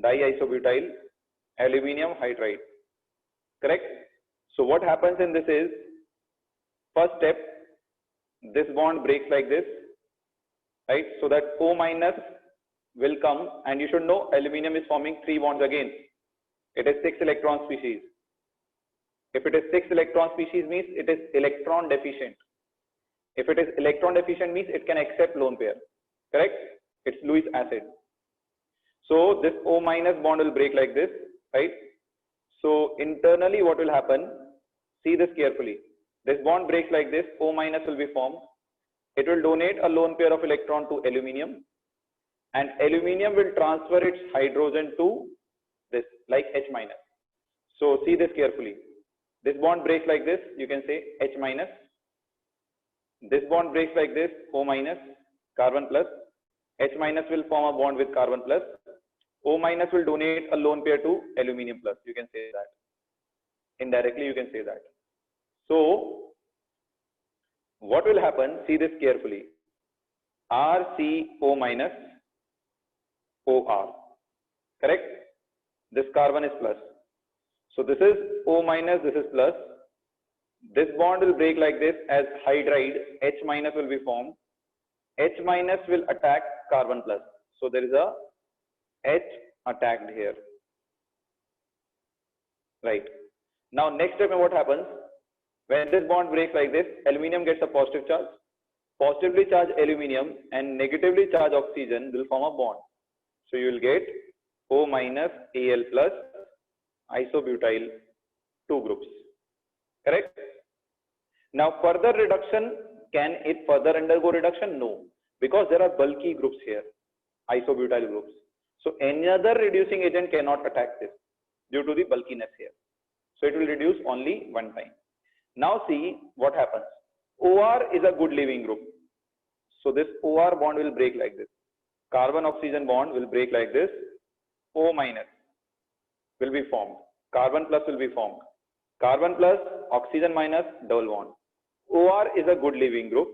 diisobutyl aluminium hydride. Correct? So what happens in this is, first step, this bond breaks like this, right? So that O minus will come, and you should know aluminium is forming 3 bonds again. It is 6 electron species. If it is 6 electron species means it is electron deficient. If it is electron deficient means it can accept lone pair. Correct? It's Lewis acid. So this O minus bond will break like this, right? So internally what will happen? See this carefully. This bond breaks like this, O minus will be formed. It will donate a lone pair of electron to aluminium, and aluminium will transfer its hydrogen to this, like H minus. So see this carefully. This bond breaks like this, you can say H minus. This bond breaks like this, O minus, carbon plus. H minus will form a bond with carbon plus. O minus will donate a lone pair to aluminium plus. You can say that. Indirectly, you can say that. So what will happen? See this carefully. RCO minus OR. Correct? This carbon is plus. So this is O minus, this is plus. This bond will break like this as hydride. H minus will be formed. H minus will attack carbon plus. So there is a H attacked here. Right. Now next step, what happens? When this bond breaks like this, aluminium gets a positive charge. Positively charged aluminium and negatively charged oxygen will form a bond. So you will get O minus Al plus isobutyl 2 groups. Correct? Now further reduction, can it further undergo reduction? No, because there are bulky groups here, isobutyl groups. So any other reducing agent cannot attack this due to the bulkiness here. So it will reduce only one time. Now see what happens. OR is a good leaving group. So this OR bond will break like this. Carbon oxygen bond will break like this. O minus will be formed. Carbon plus will be formed. Carbon plus, oxygen minus, double bond. OR is a good leaving group.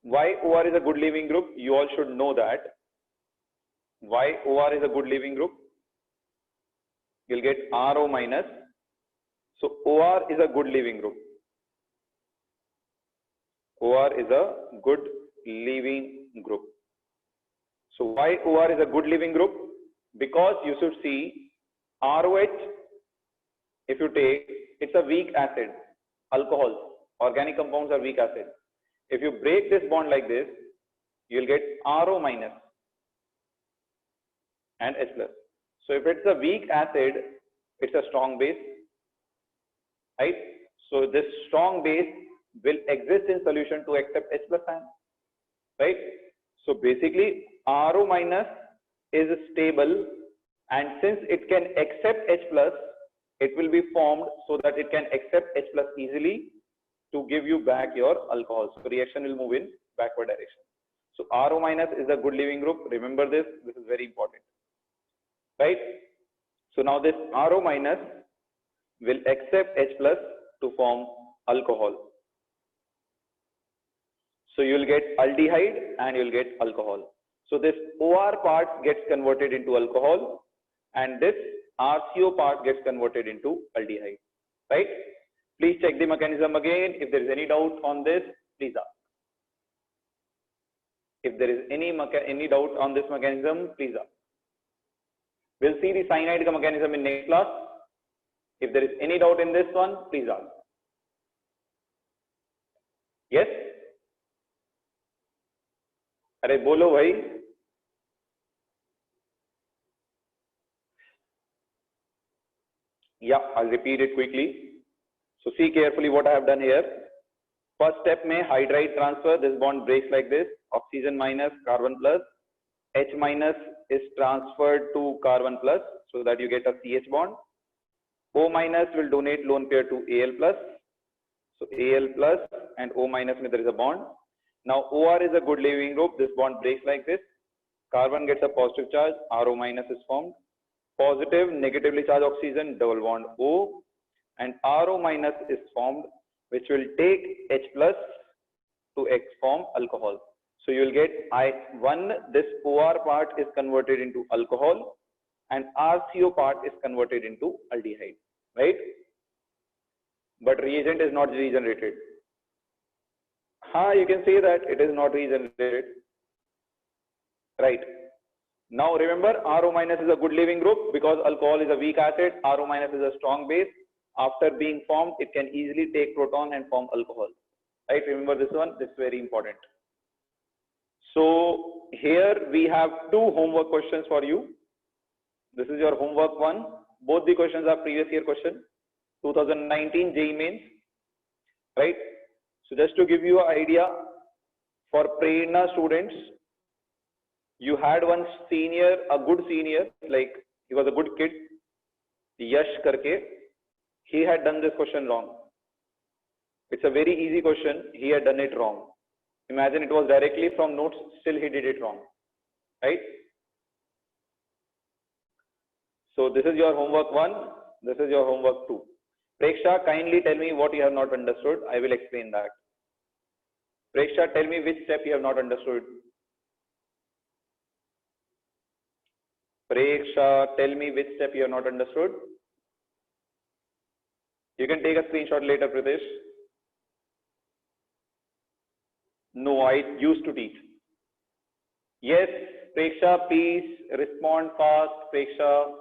Why OR is a good leaving group? You all should know that. Why OR is a good leaving group? You'll get RO minus. So OR is a good leaving group. OR is a good leaving group. So why OR is a good leaving group? Because you should see ROH, if you take, it's a weak acid. Alcohols, organic compounds are weak acid. If you break this bond like this, you'll get RO minus and H plus. So if it's a weak acid, it's a strong base, right? So this strong base will exist in solution to accept H plus ion, right? So basically RO minus is stable, and since it can accept H plus, it will be formed so that it can accept H plus easily to give you back your alcohol. So reaction will move in backward direction. So RO minus is a good leaving group. Remember this. This is very important, right? So now this RO minus will accept H plus to form alcohol. So you will get aldehyde and you will get alcohol. So this OR part gets converted into alcohol, and this RCO part gets converted into aldehyde, right? Please check the mechanism again. If there is any doubt on this, please ask. If there is any doubt on this mechanism, please ask. We'll see the cyanide mechanism in next class. If there is any doubt in this one, please ask. Yes? अरे बोलो भाई. Yeah, I'll repeat it quickly. So see carefully what I have done here. First step में hydride transfer, this bond breaks like this, oxygen minus, carbon plus, H minus is transferred to carbon plus, so that you get a CH bond. O minus will donate lone pair to Al plus, so Al plus and O minus में there is a bond. Now OR is a good leaving group, this bond breaks like this, carbon gets a positive charge, RO minus is formed, positive negatively charged oxygen, double bond O, and RO minus is formed, which will take H plus to form alcohol. So you will get this OR part is converted into alcohol and RCO part is converted into aldehyde, right? But reagent is not regenerated. You can say that it is not regenerated, right? Now remember, RO minus is a good leaving group because alcohol is a weak acid, RO minus is a strong base. After being formed, it can easily take proton and form alcohol, right? Remember this one, this is very important. So here we have two homework questions for you. This is your homework one. Both the questions are previous year question, 2019 JEE Mains, right? So just to give you an idea, for Prerna students, you had one senior, a good senior, like he was a good kid, Yash karke. He had done this question wrong. It's a very easy question. He had done it wrong. Imagine it was directly from notes, still he did it wrong, right? So this is your homework one. This is your homework two. Preksha, kindly tell me what you have not understood. I will explain that. Preksha, tell me which step you have not understood. Preksha, tell me which step you have not understood. You can take a screenshot later, Pritesh. No, I used to teach. Yes, Preksha, please respond fast. Preksha,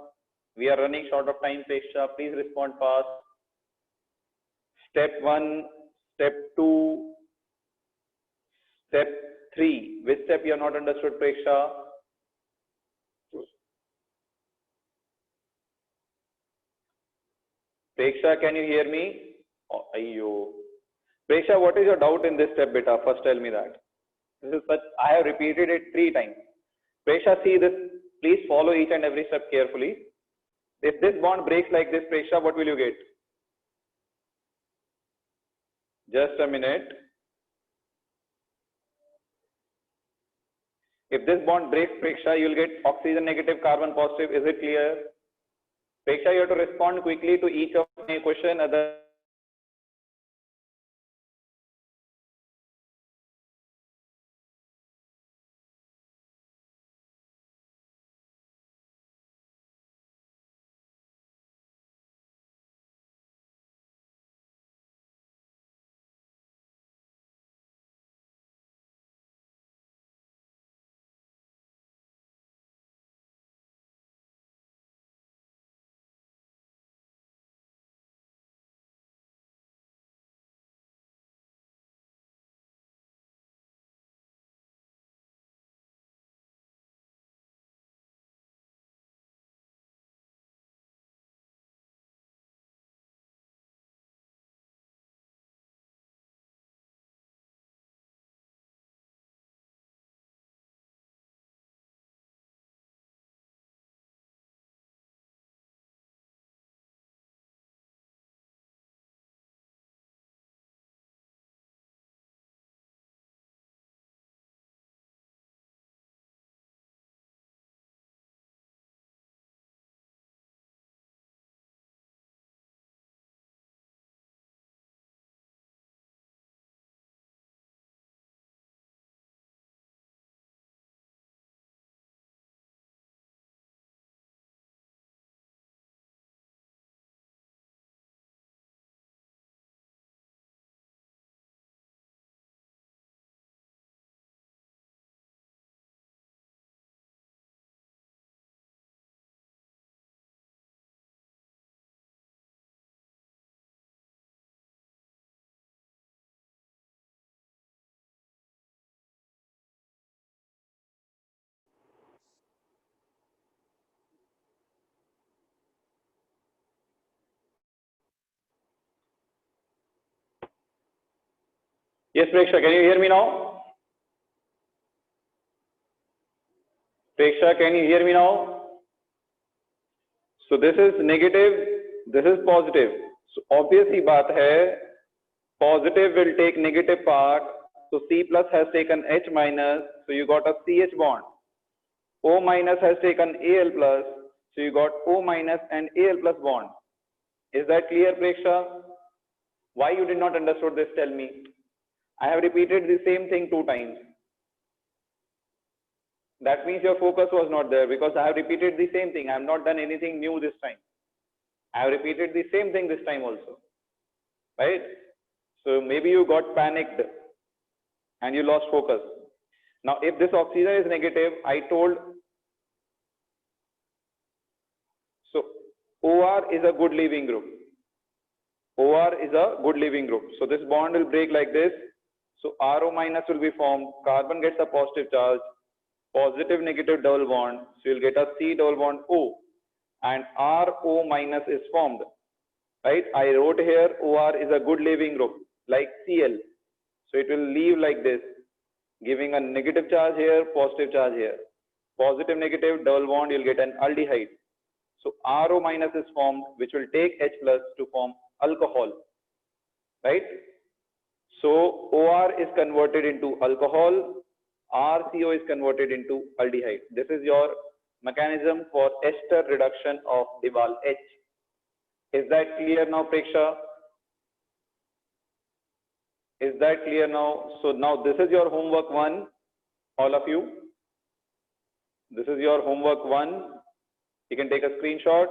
we are running short of time. Preksha, please respond fast. Step 1, step 2, step 3. Which step you have not understood, Preksha? Preksha, can you hear me? Oh, ayyo. Preksha, what is your doubt in this step, beta? First tell me that. This is such, I have repeated it 3 times. Preksha, see this, please follow each and every step carefully. If this bond breaks like this, Preksha, what will you get? Just a minute. If this bond breaks, Preksha, you will get oxygen negative, carbon positive. Is it clear? Preksha, you have to respond quickly to each of my question. Yes, Preksha, can you hear me now? Preksha, can you hear me now? So this is negative, this is positive. So obviously baat hai, positive will take negative part. So C plus has taken H minus, so you got a CH bond. O minus has taken Al plus, so you got O minus and Al plus bond. Is that clear, Preksha? Why you did not understood this, tell me. I have repeated the same thing 2 times. That means your focus was not there, because I have repeated the same thing. I have not done anything new this time. I have repeated the same thing this time also. Right? So maybe you got panicked and you lost focus. Now, if this oxygen is negative, I told, so OR is a good leaving group. OR is a good leaving group. So this bond will break like this. So RO minus will be formed. Carbon gets a positive charge. Positive negative double bond. So you'll get a C double bond O. And RO minus is formed. Right? I wrote here OR is a good leaving group like Cl. So it will leave like this, giving a negative charge here, positive charge here. Positive negative double bond, you'll get an aldehyde. So RO minus is formed, which will take H plus to form alcohol, right? So OR is converted into alcohol, RCO is converted into aldehyde. This is your mechanism for ester reduction of Debal H. Is that clear now, Preksha? Is that clear now? So now this is your homework 1, all of you. This is your homework 1. You can take a screenshot.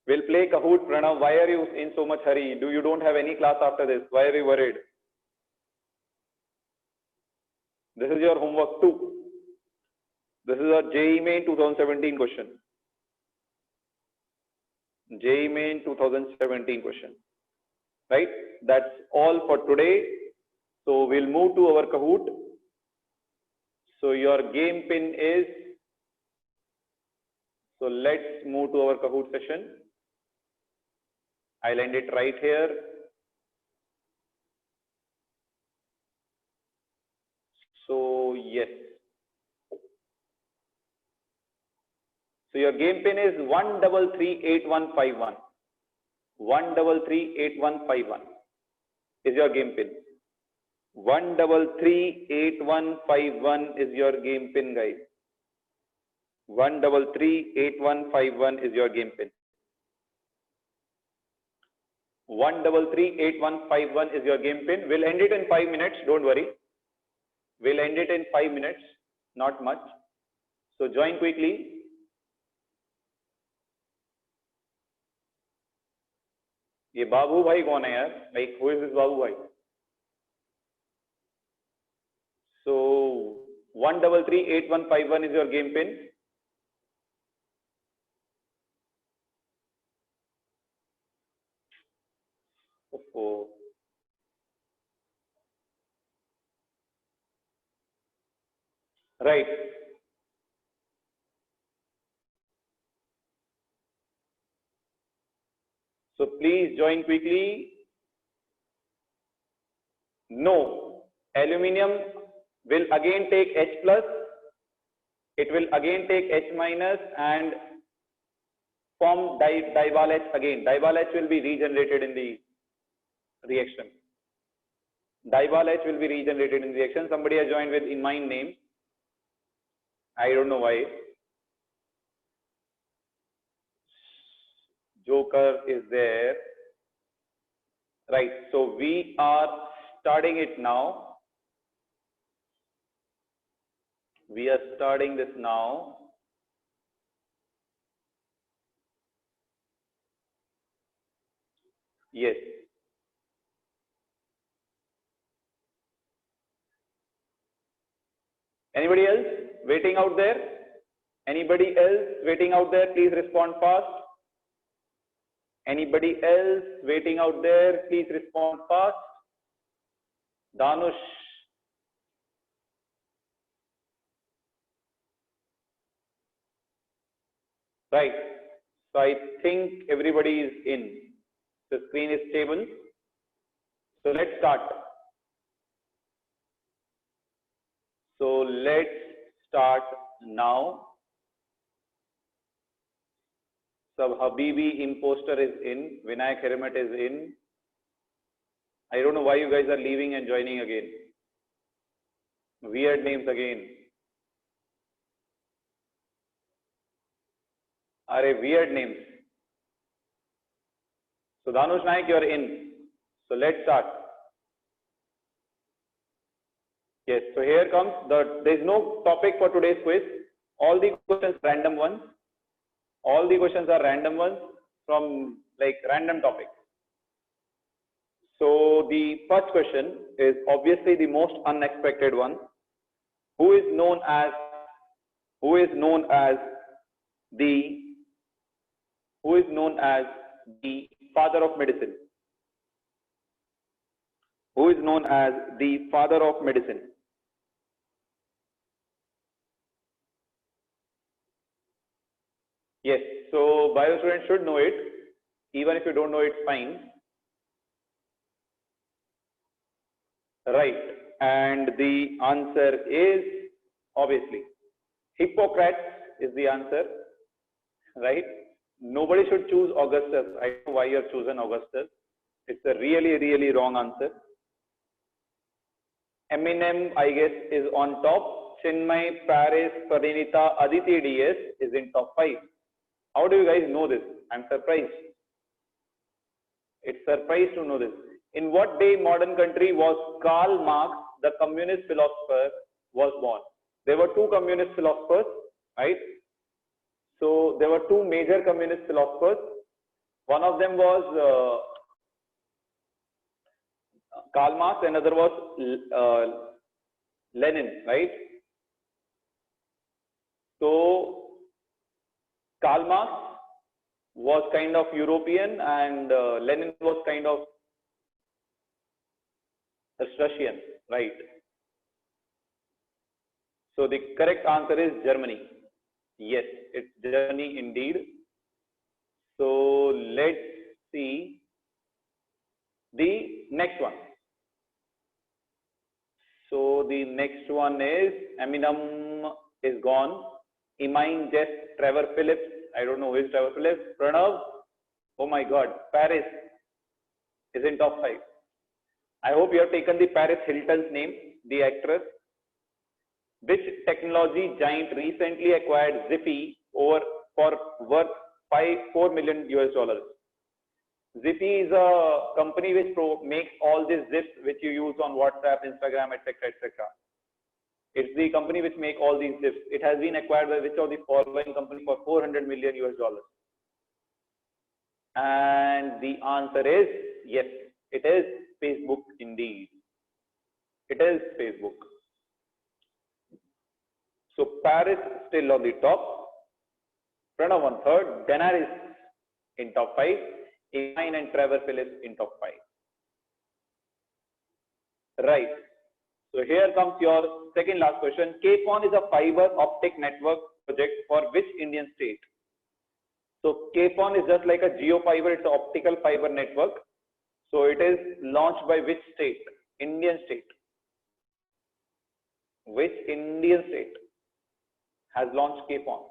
We'll play Kahoot. Pranav, why are you in so much hurry? You don't have any class after this? Why are you worried? This is your homework 2. This is a JEE Main 2017 question. JEE Main 2017 question. Right? That's all for today. So we'll move to our Kahoot. So your game pin is, so let's move to our Kahoot session. I'll end it right here. So yes. So your game pin is 1338151. 1338151 is your game pin. 1338151 is your game pin, guys. 1338151 is your game pin. 1338151 is your game pin. We'll end it in 5 minutes. Don't worry. We'll end it in 5 minutes. Not much. So join quickly. ये बाबू भाई कौन है यार? Like, who is this बाबू भाई? So 1338151 is your game pin. Oh. Right. So please join quickly. No, aluminium will again take H plus. It will again take H minus and form Dibal H again. Dibal H will be regenerated in the reaction. Dibal H will be regenerated in the reaction. Somebody has joined with in my name. I don't know why. Joker is there. Right. So we are starting it now. We are starting this now. Yes. Anybody else waiting out there? Anybody else waiting out there? Please respond fast. Anybody else waiting out there? Please respond fast. Danush. Right. So I think everybody is in. The screen is stable. So let's start. So let's start now. Sab Habibi Imposter is in. Vinayak Herimet is in. I don't know why you guys are leaving and joining again. Weird names again. Are weird names. So Dhanush Naik, you're in. So let's start. Yes, so here comes there is no topic for today's quiz. All the questions random ones. All the questions are random ones from like random topics. So the first question is obviously the most unexpected one. Who is known as the father of medicine? Who is known as the father of medicine? Yes, so bio students should know it. Even if you don't know, it's fine. Right, and the answer is obviously Hippocrates is the answer, right? Nobody should choose Augustus. I don't know why you have chosen Augustus. It's a really, really wrong answer. Eminem, I guess, is on top. Chinmay, Paris, Parinita, Aditi DS is in top 5. How do you guys know this? I'm surprised. It's surprised to know this. In what day modern country was Karl Marx, the communist philosopher, was born? There were two communist philosophers, right? So there were two major communist philosophers. One of them was Karl Marx, another was Lenin, right? So Karl Marx was kind of European and Lenin was kind of Russian, right? So the correct answer is Germany. Yes, it's Germany indeed. So let's see the next one. So the next one is Eminem is gone. Imine, Jess, Trevor Phillips. I don't know who is Trevor Phillips. Pranav. Oh my God. Paris is in top 5. I hope you have taken the Paris Hilton's name, the actress. Which technology giant recently acquired Zippy for worth $4 million US? Zippy is a company which makes all these zips which you use on WhatsApp, Instagram, etc., etc. It's the company which makes all these zips. It has been acquired by which of the following company for $400 million US? And the answer is yes, it is Facebook indeed. It is Facebook. So Paris still on the top. Pranav on third. Daenerys in top 5. Imine and Trevor Phillips in top 5. Right. So here comes your second last question. KPON is a fiber optic network project for which Indian state? So KPON is just like a geo fiber. It's an optical fiber network. So it is launched by which state? Indian state. Which Indian state has launched KPON?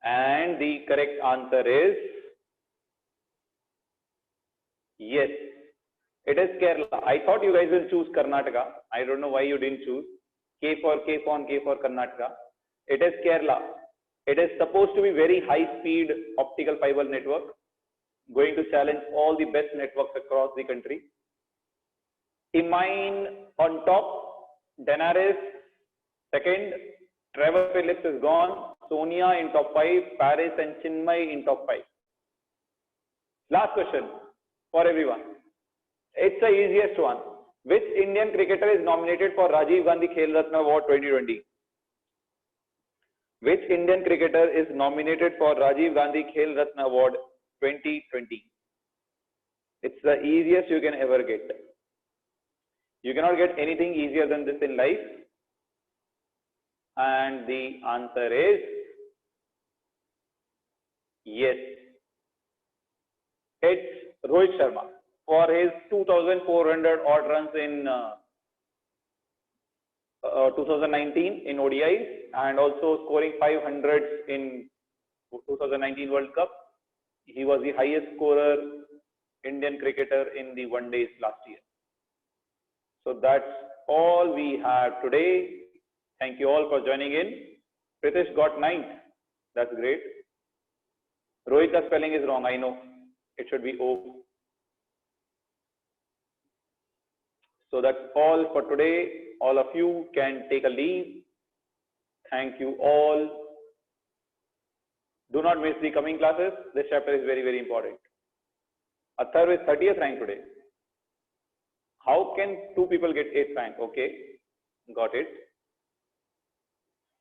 And the correct answer is yes, it is Kerala. I thought you guys will choose Karnataka. I don't know why you didn't choose. K for KPON, K for Karnataka. It is Kerala. It is supposed to be very high speed optical fiber network, going to challenge all the best networks across the country. Imine on top, Daenerys second, Trevor Phillips is gone, Sonia in top 5, Paris and Chinmay in top 5. Last question for everyone. It's the easiest one. Which Indian cricketer is nominated for Rajiv Gandhi Khel Ratna Award 2020? Which Indian cricketer is nominated for Rajiv Gandhi Khel Ratna Award 2020? It's the easiest you can ever get. You cannot get anything easier than this in life. And the answer is yes. It's Rohit Sharma. for his 2,400 odd runs in 2019 in ODIs, and also scoring 500s in 2019 World Cup. He was the highest scorer Indian cricketer in the one days last year. So that's all we have today. Thank you all for joining in. Pritish got 9th. That's great. Rohit's spelling is wrong. I know. It should be O. So that's all for today. All of you can take a leave. Thank you all. Do not miss the coming classes. This chapter is very, very important. Atharv is 30th rank today. How can two people get 8th rank? Okay, got it.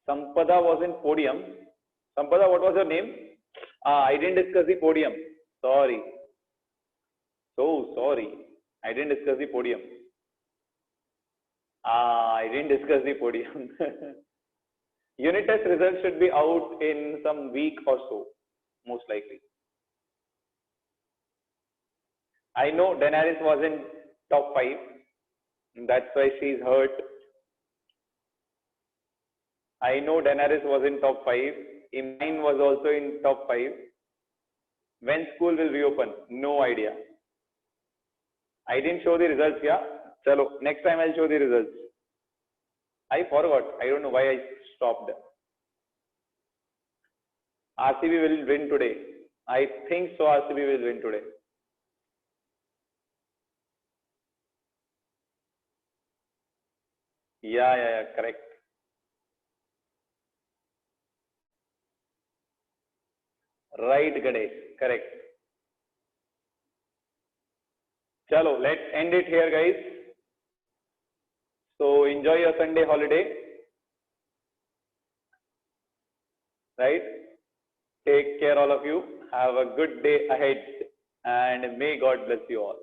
Sampada was in podium. Sampada, what was your name? I didn't discuss the podium. Sorry. So sorry. I didn't discuss the podium. I didn't discuss the podium. Unit test results should be out in some week or so, most likely. I know Daenerys was in top 5. That's why she's hurt. I know Daenerys was in top 5. Imine was also in top 5. When school will reopen? No idea. I didn't show the results, yeah? Chalo, next time I'll show the results. I forgot. I don't know why I stopped. RCB will win today. I think so. RCB will win today. Yeah, correct. Right, Ganesh. Correct. Chalo, let's end it here, guys. So enjoy your Sunday holiday. Right? Take care, all of you. Have a good day ahead, and may God bless you all.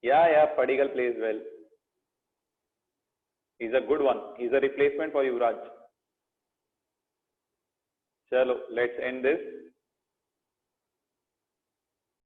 Yeah, Padigal plays well. He's a good one. He's a replacement for Yuvraj. Chalo, let's end this.